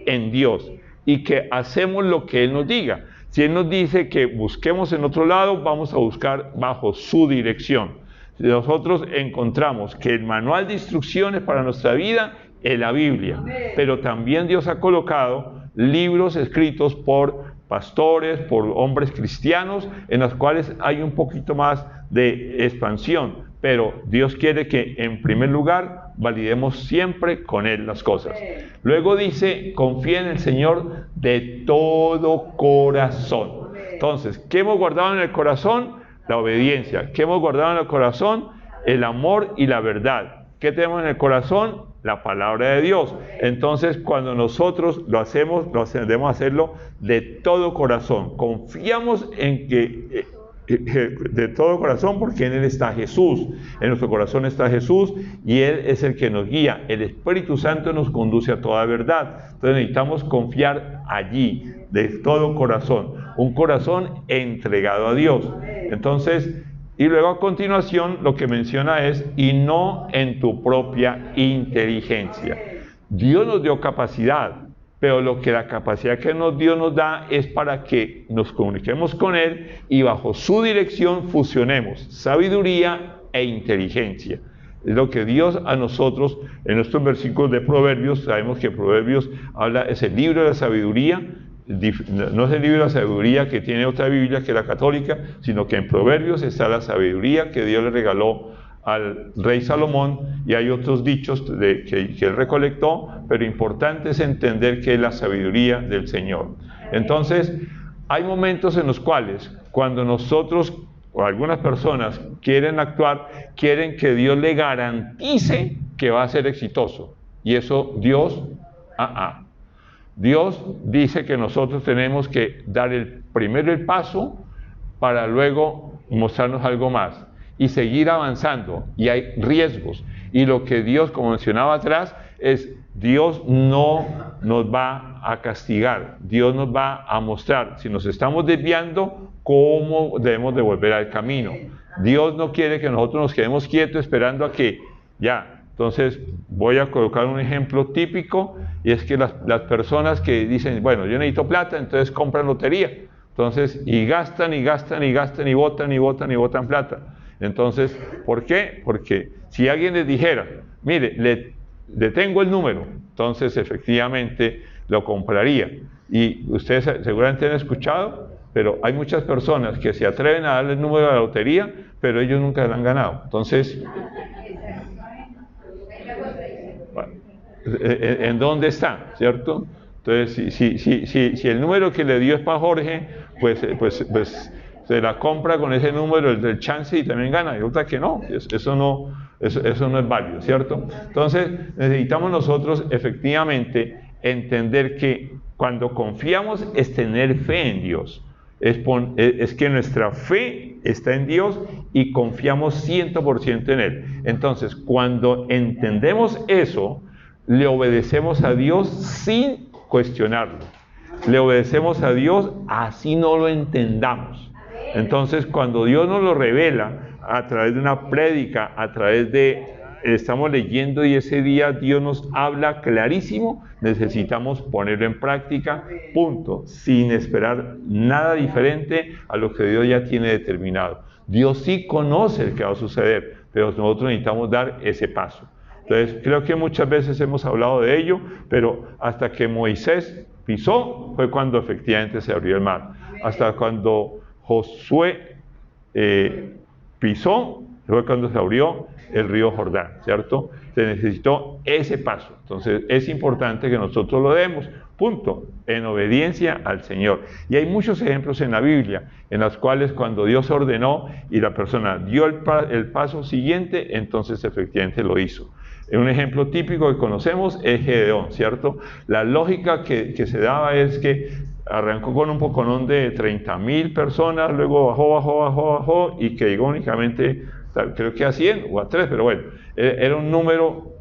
[SPEAKER 1] en Dios y que hacemos lo que Él nos diga. Si Él nos dice que busquemos en otro lado, vamos a buscar bajo su dirección. Si nosotros encontramos que el manual de instrucciones para nuestra vida es la Biblia, pero también Dios ha colocado libros escritos por pastores, por hombres cristianos, en los cuales hay un poquito más de expansión, pero Dios quiere que en primer lugar validemos siempre con Él las cosas. Luego dice, confía en el Señor de todo corazón. Entonces, ¿qué hemos guardado en el corazón? La obediencia. ¿Qué hemos guardado en el corazón? El amor y la verdad. ¿Qué tenemos en el corazón? La palabra de Dios. Entonces, cuando nosotros lo hacemos, debemos hacerlo de todo corazón. Confiamos en que de todo corazón, porque en Él está Jesús, en nuestro corazón está Jesús y Él es el que nos guía. El Espíritu Santo nos conduce a toda verdad. Entonces necesitamos confiar allí de todo corazón, un corazón entregado a Dios. Entonces, y luego a continuación lo que menciona es, y no en tu propia inteligencia. Dios nos dio capacidad, pero lo que la capacidad que Dios nos da es para que nos comuniquemos con Él y bajo su dirección fusionemos sabiduría e inteligencia. Es lo que Dios a nosotros, en estos versículos de Proverbios, sabemos que Proverbios es el libro de la sabiduría, no es el libro de la sabiduría que tiene otra Biblia que la católica, sino que en Proverbios está la sabiduría que Dios le regaló al rey Salomón, y hay otros dichos que él recolectó, pero importante es entender que es la sabiduría del Señor. Entonces, hay momentos en los cuales, cuando nosotros o algunas personas quieren actuar, quieren que Dios le garantice que va a ser exitoso, y eso Dios, Dios dice que nosotros tenemos que dar primero el paso para luego mostrarnos algo más y seguir avanzando, y hay riesgos, y lo que Dios, como mencionaba atrás, es Dios no nos va a castigar, Dios nos va a mostrar si nos estamos desviando cómo debemos de volver al camino. Dios no quiere que nosotros nos quedemos quietos esperando a que ya. Entonces voy a colocar un ejemplo típico, y es que las personas que dicen, bueno, yo necesito plata, entonces compran lotería. Entonces, y gastan, y gastan, y gastan, y botan, y botan, y botan plata. Entonces, ¿por qué? Porque si alguien les dijera, mire, le tengo el número, entonces efectivamente lo compraría. Y ustedes seguramente han escuchado, pero hay muchas personas que se atreven a darle el número de la lotería, pero ellos nunca lo han ganado. Entonces, bueno, ¿en dónde está? ¿Cierto? Entonces, si el número que le dio es para Jorge, pues se la compra con ese número, el del chance, y también gana. Y otra que no, eso no es válido, ¿cierto? Entonces, necesitamos nosotros efectivamente entender que cuando confiamos es tener fe en Dios. Es que nuestra fe está en Dios y confiamos 100% en Él. Entonces, cuando entendemos eso, le obedecemos a Dios sin cuestionarlo. Le obedecemos a Dios así no lo entendamos. Entonces, cuando Dios nos lo revela a través de una prédica, a través de estamos leyendo y ese día Dios nos habla clarísimo, necesitamos ponerlo en práctica, punto, sin esperar nada diferente a lo que Dios ya tiene determinado. Dios sí conoce el que va a suceder, pero nosotros necesitamos dar ese paso. Entonces, creo que muchas veces hemos hablado de ello, pero hasta que Moisés pisó fue cuando efectivamente se abrió el mar. Hasta cuando Josué pisó fue cuando se abrió el río Jordán, ¿cierto? Se necesitó ese paso. Entonces, es importante que nosotros lo demos, punto, en obediencia al Señor. Y hay muchos ejemplos en la Biblia, en los cuales cuando Dios ordenó y la persona dio el paso siguiente, entonces efectivamente lo hizo. Un ejemplo típico que conocemos es Gedeón, ¿cierto? La lógica que se daba es que arrancó con un poconón de 30,000 personas, luego bajó, y que llegó únicamente, creo que a 100 o a 3, pero bueno, era un número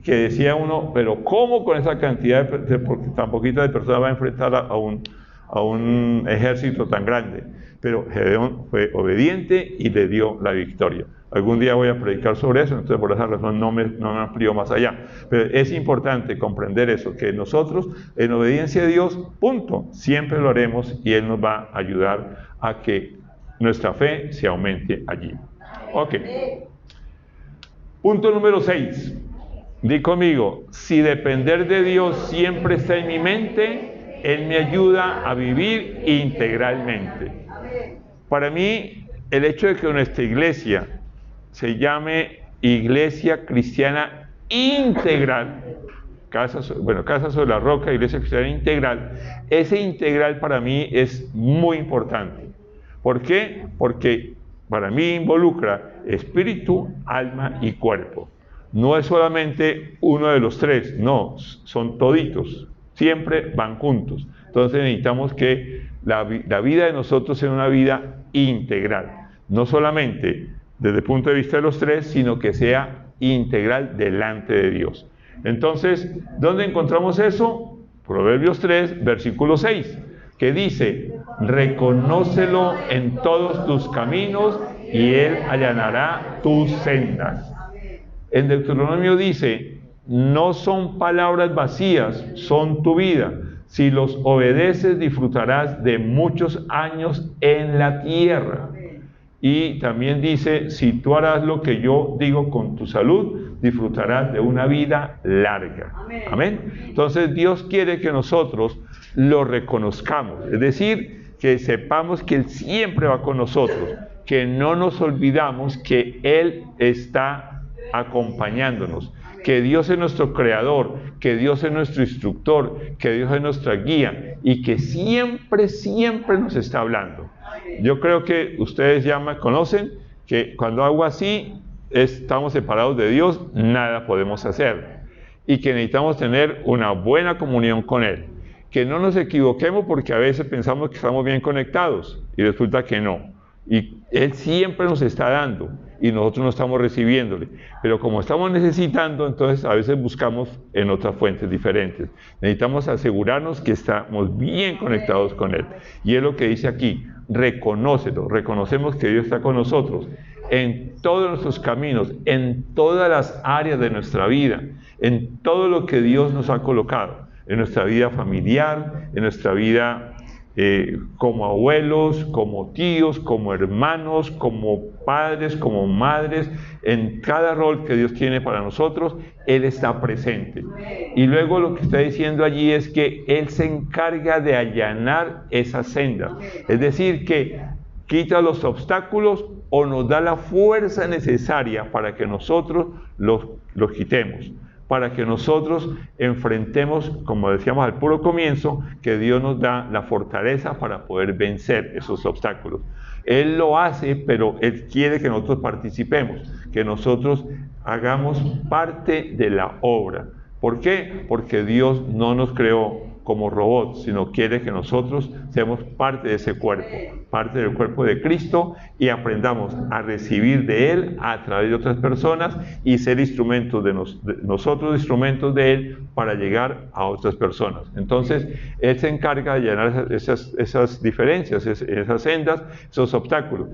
[SPEAKER 1] que decía uno, pero ¿cómo con esa cantidad porque tan poquita de personas va a enfrentar a un ejército tan grande? Pero Gedeón fue obediente y le dio la victoria. Algún día voy a predicar sobre eso, entonces por esa razón no me amplío más allá. Pero es importante comprender eso, que nosotros en obediencia a Dios, punto, siempre lo haremos y Él nos va a ayudar a que nuestra fe se aumente allí. Ok. Punto número 6. Di conmigo, si depender de Dios siempre está en mi mente, Él me ayuda a vivir integralmente. Para mí, el hecho de que nuestra iglesia se llame Iglesia Cristiana Integral, Casa sobre la Roca, Iglesia Cristiana Integral, ese integral para mí es muy importante. ¿Por qué? Porque para mí involucra espíritu, alma y cuerpo. No es solamente uno de los tres, no, son toditos, siempre van juntos. Entonces necesitamos que la vida de nosotros sea una vida integral, no solamente desde el punto de vista de los tres, sino que sea integral delante de Dios. Entonces, ¿dónde encontramos eso? Proverbios 3, versículo 6, que dice, reconócelo en todos tus caminos y Él allanará tus sendas. En Deuteronomio dice, no son palabras vacías, son tu vida. Si los obedeces, disfrutarás de muchos años en la tierra. Y también dice, si tú harás lo que yo digo con tu salud, disfrutarás de una vida larga. Amén. Entonces Dios quiere que nosotros lo reconozcamos, es decir, que sepamos que Él siempre va con nosotros, que no nos olvidamos que Él está acompañándonos, que Dios es nuestro creador, que Dios es nuestro instructor, que Dios es nuestra guía y que siempre nos está hablando. Yo creo que ustedes ya me conocen, que cuando hago así, estamos separados de Dios, nada podemos hacer. Y que necesitamos tener una buena comunión con Él. Que no nos equivoquemos porque a veces pensamos que estamos bien conectados y resulta que no. Y Él siempre nos está dando y nosotros no estamos recibiéndole. Pero como estamos necesitando, entonces a veces buscamos en otras fuentes diferentes. Necesitamos asegurarnos que estamos bien conectados con Él. Y es lo que dice aquí, reconócelo. Reconocemos que Dios está con nosotros en todos nuestros caminos, en todas las áreas de nuestra vida, en todo lo que Dios nos ha colocado, en nuestra vida familiar, en nuestra vida como abuelos, como tíos, como hermanos, como padres, como madres, en cada rol que Dios tiene para nosotros, Él está presente. Y luego lo que está diciendo allí es que Él se encarga de allanar esas sendas, es decir, que quita los obstáculos o nos da la fuerza necesaria para que nosotros los quitemos, para que nosotros enfrentemos, como decíamos al puro comienzo, que Dios nos da la fortaleza para poder vencer esos obstáculos. Él lo hace, pero Él quiere que nosotros participemos, que nosotros hagamos parte de la obra. ¿Por qué? Porque Dios no nos creó como robots, sino quiere que nosotros seamos parte de ese cuerpo, parte del cuerpo de Cristo, y aprendamos a recibir de Él a través de otras personas y ser instrumentos de nosotros, instrumentos de Él para llegar a otras personas. Entonces, Él se encarga de llenar esas diferencias, esas sendas, esos obstáculos.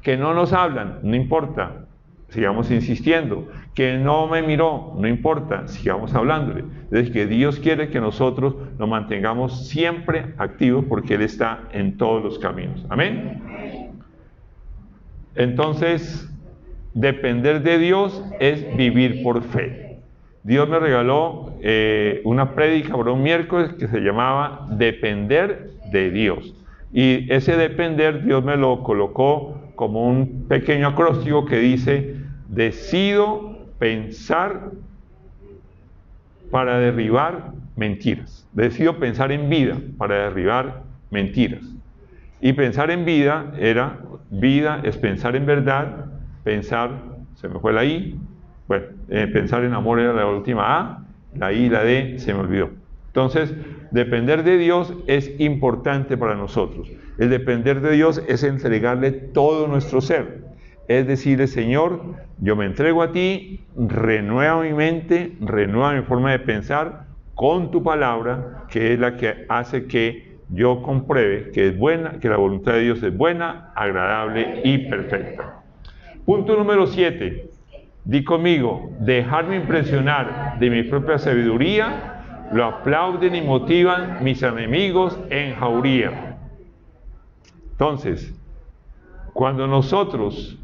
[SPEAKER 1] Que no nos hablan, no importa, sigamos insistiendo. Que no me miró, no importa, sigamos hablándole. Es decir, que Dios quiere que nosotros nos mantengamos siempre activos porque Él está en todos los caminos. Amén. Entonces, depender de Dios es vivir por fe. Dios me regaló una prédica para un miércoles que se llamaba Depender de Dios. Y ese depender Dios me lo colocó como un pequeño acróstico que dice: decido pensar para derribar mentiras. Decido pensar en vida para derribar mentiras. Y pensar en vida es pensar en verdad, pensar, se me fue la I, bueno, pensar en amor era la última A, la I y la D se me olvidó. Entonces, depender de Dios es importante para nosotros. El depender de Dios es entregarle todo nuestro ser. Es decirle: Señor, yo me entrego a ti, renueva mi mente, renueva mi forma de pensar con tu palabra, que es la que hace que yo compruebe que es buena, que la voluntad de Dios es buena, agradable y perfecta. Punto número 7. Di conmigo: dejarme impresionar de mi propia sabiduría, lo aplauden y motivan mis enemigos en jauría. Entonces, cuando nosotros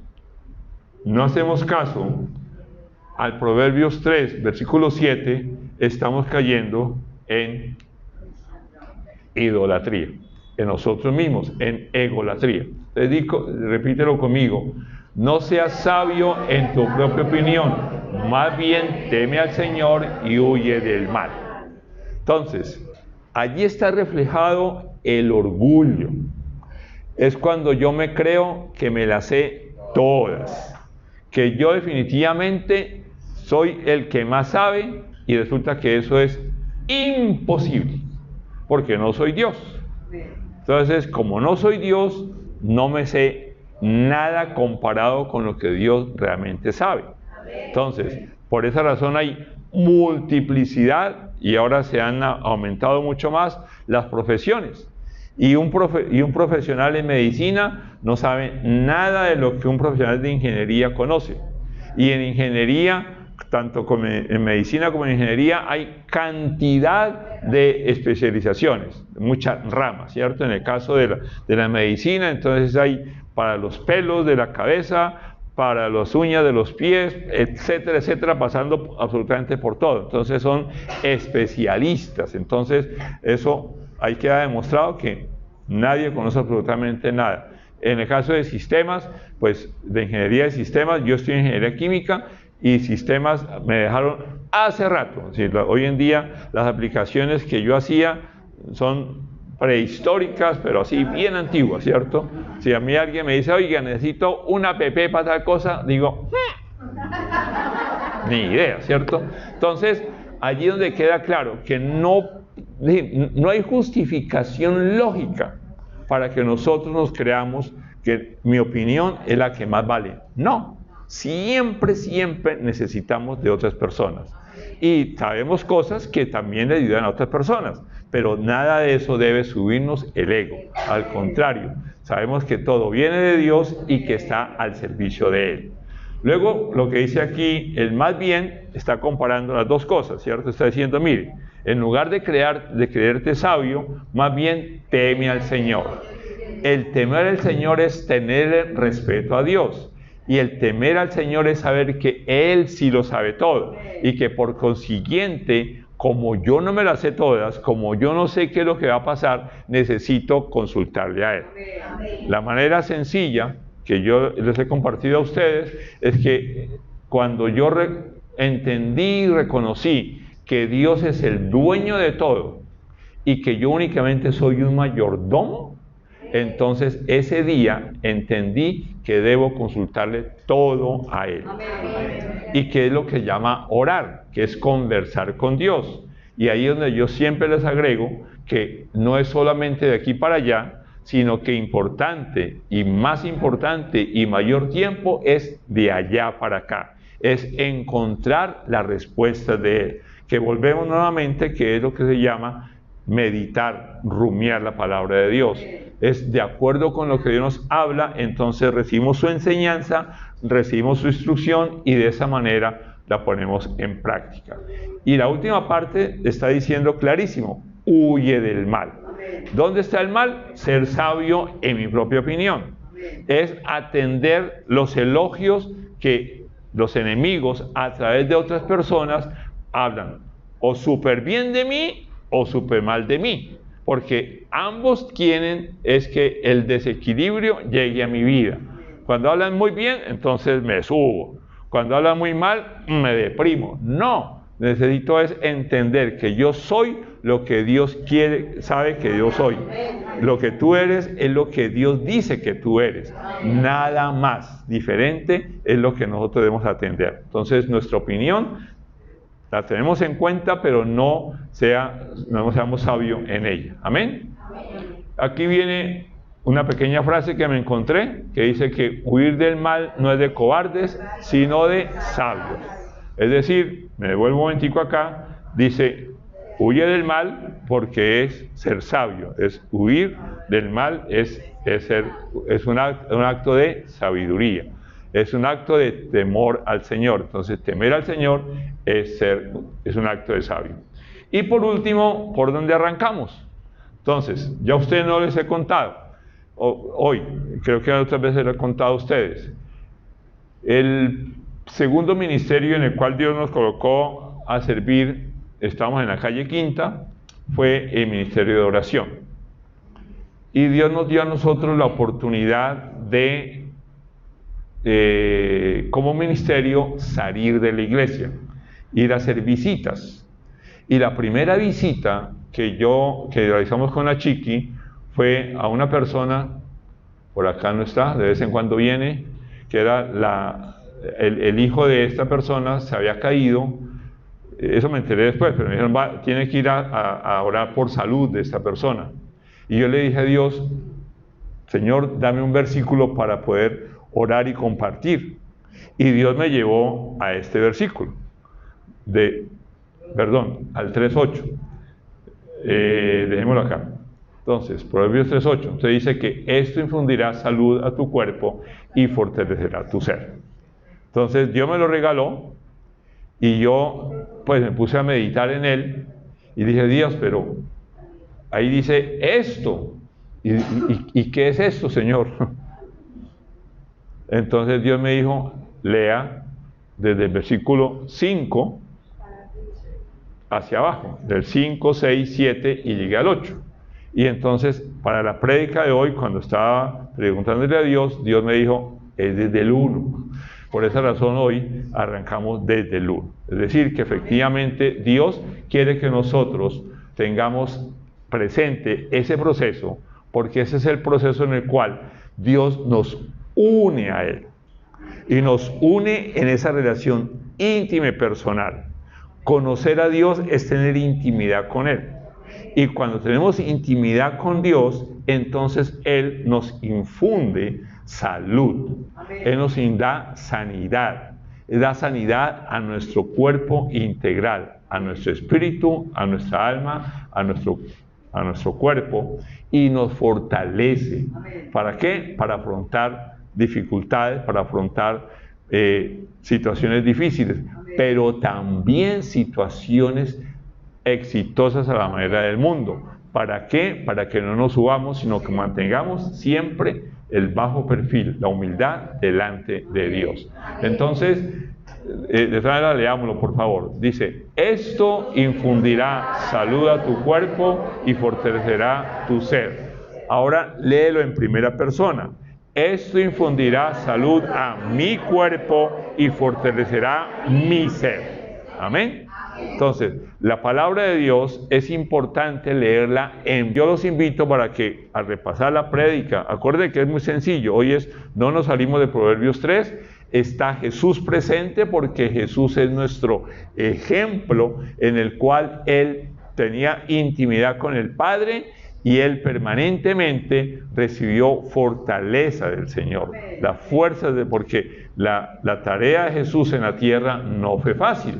[SPEAKER 1] no hacemos caso al Proverbios 3, versículo 7, estamos cayendo en idolatría, en nosotros mismos, en egolatría. Te digo, repítelo conmigo: no seas sabio en tu propia opinión, más bien teme al Señor y huye del mal. Entonces, allí está reflejado el orgullo. Es cuando yo me creo que me las sé todas, que yo definitivamente soy el que más sabe, y resulta que eso es imposible, porque no soy Dios. Entonces, como no soy Dios, no me sé nada comparado con lo que Dios realmente sabe. Entonces, por esa razón hay multiplicidad, y ahora se han aumentado mucho más las profesiones. Y un profesional en medicina no sabe nada de lo que un profesional de ingeniería conoce. Y en ingeniería, tanto como en medicina como en ingeniería, hay cantidad de especializaciones, muchas ramas, ¿cierto? En el caso de la medicina, entonces hay para los pelos de la cabeza, para las uñas de los pies, etcétera, etcétera, pasando absolutamente por todo. Entonces son especialistas. Entonces eso ahí queda demostrado que nadie conoce absolutamente nada. En el caso de sistemas, pues de ingeniería de sistemas, yo estoy en ingeniería química y sistemas me dejaron hace rato. Es decir, hoy en día las aplicaciones que yo hacía son prehistóricas, pero así bien antiguas, ¿cierto? Si a mí alguien me dice: oiga, necesito una app para tal cosa, digo, ni idea, ¿cierto? Entonces, allí donde queda claro que no hay justificación lógica para que nosotros nos creamos que mi opinión es la que más vale. No, siempre necesitamos de otras personas. y sabemos cosas que también le ayudan a otras personas, pero nada de eso debe subirnos el ego. Al contrario, sabemos que todo viene de Dios y que está al servicio de Él. Luego, lo que dice aquí, el más bien, está comparando las dos cosas, ¿cierto? Está diciendo, mire, en lugar de creerte sabio, más bien teme al Señor. El temer al Señor es tener respeto a Dios. Y el temer al Señor es saber que Él sí lo sabe todo. Y que por consiguiente, como yo no me las sé todas, como yo no sé qué es lo que va a pasar, necesito consultarle a Él. La manera sencilla que yo les he compartido a ustedes es que cuando yo entendí y reconocí que Dios es el dueño de todo y que yo únicamente soy un mayordomo, entonces ese día entendí que debo consultarle todo a Él. Y que es lo que llama orar, que es conversar con Dios. Y ahí es donde yo siempre les agrego que no es solamente de aquí para allá, sino que importante y más importante y mayor tiempo es de allá para acá. Es encontrar la respuesta de Él. Que volvemos nuevamente, que es lo que se llama meditar, rumiar la palabra de Dios. Es de acuerdo con lo que Dios nos habla, entonces recibimos su enseñanza, recibimos su instrucción y de esa manera la ponemos en práctica. Y la última parte está diciendo clarísimo, huye del mal. ¿Dónde está el mal? Ser sabio, en mi propia opinión. Es atender los elogios que los enemigos a través de otras personas hablan o súper bien de mí o súper mal de mí, porque ambos quieren es que el desequilibrio llegue a mi vida. Cuando hablan muy bien, entonces me subo. Cuando hablan muy mal, me deprimo. No, necesito es entender que yo soy lo que Dios quiere, sabe que yo soy. Lo que tú eres es lo que Dios dice que tú eres. Nada más diferente es lo que nosotros debemos atender. Entonces, nuestra opinión la tenemos en cuenta, pero no seamos sabios en ella. ¿Amén? Aquí viene una pequeña frase que me encontré, que dice que huir del mal no es de cobardes, sino de sabios. Es decir, me devuelvo un momentico acá, dice, huye del mal porque es ser sabio. Es huir del mal, es un acto de sabiduría. Es un acto de temor al Señor. Entonces, temer al Señor es un acto de sabio. Y por último, ¿por dónde arrancamos? Entonces, ya a ustedes no les he contado. Hoy, creo que otras veces les he contado a ustedes. El segundo ministerio en el cual Dios nos colocó a servir, estamos en la calle Quinta, fue el ministerio de oración. Y Dios nos dio a nosotros la oportunidad de como ministerio salir de la iglesia, ir a hacer visitas. Y la primera visita que realizamos con la Chiqui fue a una persona, por acá no está, de vez en cuando viene, que era el hijo de esta persona, se había caído. Eso me enteré después, pero me dijeron, tiene que ir a orar por salud de esta persona. Y yo le dije a Dios, Señor, dame un versículo para poder orar y compartir. Y Dios me llevó a este versículo, al 3:8. Dejémoslo acá. Entonces, Proverbios 3:8, usted dice que esto infundirá salud a tu cuerpo y fortalecerá tu ser. Entonces, Dios me lo regaló y yo, pues, me puse a meditar en él y dije, Dios, pero ahí dice esto. ¿Y qué es esto, Señor? Entonces Dios me dijo, lea desde el versículo 5 hacia abajo, del 5, 6, 7 y llegué al 8. Y entonces, para la prédica de hoy, cuando estaba preguntándole a Dios, Dios me dijo, es desde el 1. Por esa razón hoy arrancamos desde el 1. Es decir, que efectivamente Dios quiere que nosotros tengamos presente ese proceso, porque ese es el proceso en el cual Dios nos une a Él. Y nos une en esa relación íntima y personal. Conocer a Dios es tener intimidad con Él. Y cuando tenemos intimidad con Dios, entonces Él nos infunde salud. Él nos da sanidad. da sanidad a nuestro cuerpo integral, a nuestro espíritu, a nuestra alma, a nuestro cuerpo, y nos fortalece. ¿Para qué? Para afrontar dificultades, para afrontar situaciones difíciles, pero también situaciones exitosas a la manera del mundo. ¿Para qué? Para que no nos subamos, sino que mantengamos siempre el bajo perfil, la humildad delante de Dios. Entonces, de esta manera leámoslo, por favor. Dice: esto infundirá salud a tu cuerpo y fortalecerá tu ser. Ahora léelo en primera persona. Esto infundirá salud a mi cuerpo y fortalecerá mi ser. Amén. Entonces, la palabra de Dios es importante leerla yo los invito para que al repasar la prédica, acuérdense que es muy sencillo. Hoy no nos salimos de Proverbios 3, está Jesús presente porque Jesús es nuestro ejemplo en el cual Él tenía intimidad con el Padre y Él permanentemente recibió fortaleza del Señor, la fuerza porque la tarea de Jesús en la tierra no fue fácil.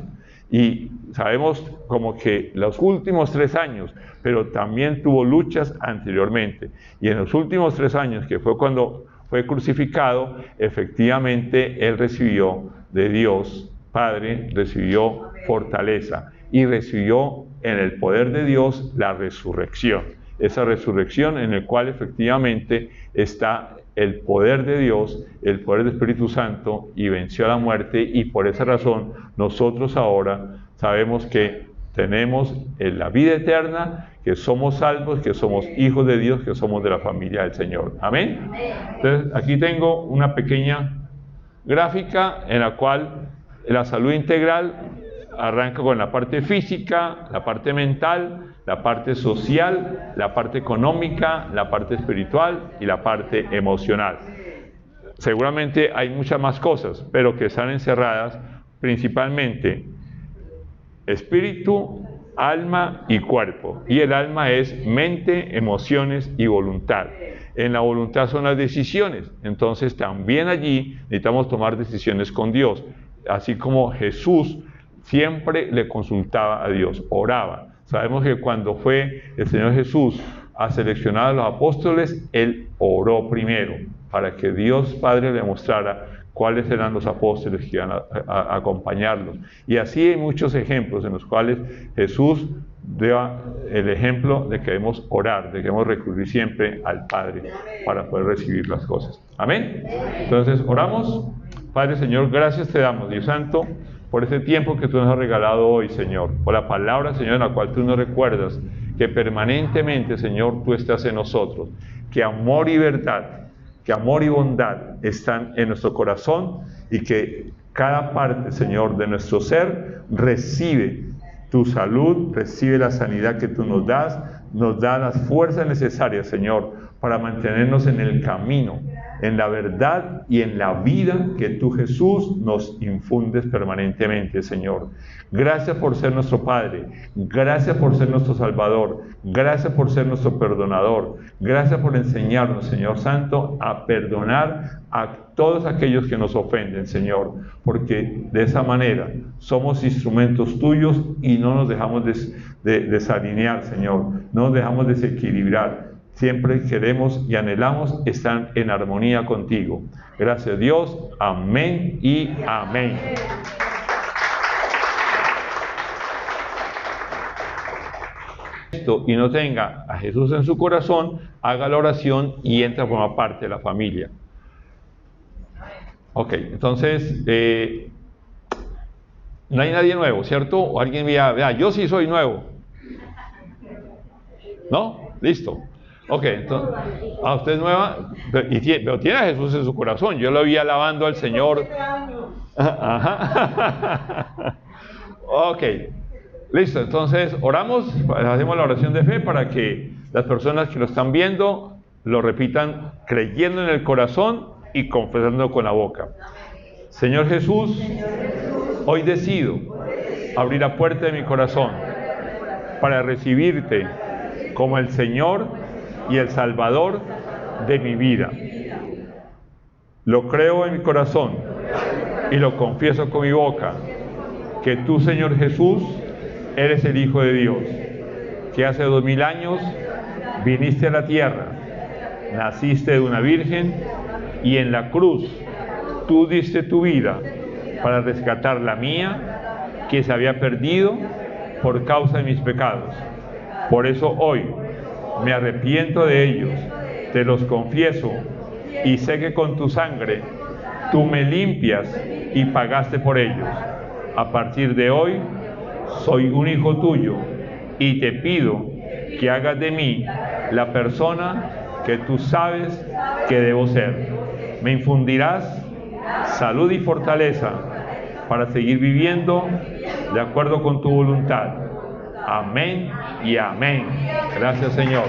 [SPEAKER 1] Y sabemos como que los últimos 3 años, pero también tuvo luchas anteriormente. Y en los últimos 3 años, que fue cuando fue crucificado, efectivamente Él recibió de Dios Padre, recibió fortaleza y recibió en el poder de Dios la resurrección. Esa resurrección en la cual efectivamente está el poder de Dios, el poder del Espíritu Santo, y venció a la muerte, y por esa razón nosotros ahora sabemos que tenemos la vida eterna, que somos salvos, que somos hijos de Dios, que somos de la familia del Señor. Amén. Entonces aquí tengo una pequeña gráfica en la cual la salud integral arranca con la parte física, la parte mental, la parte social, la parte económica, la parte espiritual y la parte emocional. Seguramente hay muchas más cosas, pero que están encerradas principalmente espíritu, alma y cuerpo. Y el alma es mente, emociones y voluntad. En la voluntad son las decisiones. Entonces también allí necesitamos tomar decisiones con Dios. Así como Jesús siempre le consultaba a Dios, oraba. Sabemos que cuando fue el Señor Jesús a seleccionar a los apóstoles, Él oró primero para que Dios Padre le mostrara cuáles eran los apóstoles que iban a acompañarlos. Y así hay muchos ejemplos en los cuales Jesús da el ejemplo de que debemos orar, de que debemos recurrir siempre al Padre para poder recibir las cosas. Amén. Entonces, oramos. Padre, Señor, gracias te damos, Dios Santo, por ese tiempo que tú nos has regalado hoy, Señor, por la palabra, Señor, en la cual tú nos recuerdas que permanentemente, Señor, tú estás en nosotros, que amor y verdad, que amor y bondad están en nuestro corazón y que cada parte, Señor, de nuestro ser recibe tu salud, recibe la sanidad que tú nos da las fuerzas necesarias, Señor, para mantenernos en el camino, en la verdad y en la vida que tú, Jesús, nos infundes permanentemente, Señor. Gracias por ser nuestro Padre, gracias por ser nuestro Salvador, gracias por ser nuestro perdonador, gracias por enseñarnos, Señor Santo, a perdonar a todos aquellos que nos ofenden, Señor, porque de esa manera somos instrumentos tuyos y no nos dejamos desalinear, Señor, no nos dejamos desequilibrar. Siempre queremos y anhelamos estar en armonía contigo. Gracias a Dios. Amén y amén. Y no tenga a Jesús en su corazón, haga la oración y entra a formar parte de la familia. Ok, entonces, no hay nadie nuevo, ¿cierto? O alguien vea, yo sí soy nuevo. ¿No? Listo. Ok, entonces, usted es nueva, pero tiene a Jesús en su corazón. Yo lo vi alabando al Señor. Ajá. Ok, listo. Entonces, oramos, hacemos la oración de fe para que las personas que lo están viendo lo repitan creyendo en el corazón y confesando con la boca. Señor Jesús, hoy decido abrir la puerta de mi corazón para recibirte como el Señor y el Salvador de mi vida. Lo creo en mi corazón y lo confieso con mi boca, que tú, Señor Jesús, eres el Hijo de Dios, que hace 2000 años viniste a la tierra, naciste de una virgen y en la cruz tú diste tu vida para rescatar la mía, que se había perdido por causa de mis pecados. Por eso hoy me arrepiento de ellos, te los confieso y sé que con tu sangre tú me limpias y pagaste por ellos. A partir de hoy soy un hijo tuyo y te pido que hagas de mí la persona que tú sabes que debo ser. Me infundirás salud y fortaleza para seguir viviendo de acuerdo con tu voluntad. Amén y amén. Gracias, Señor.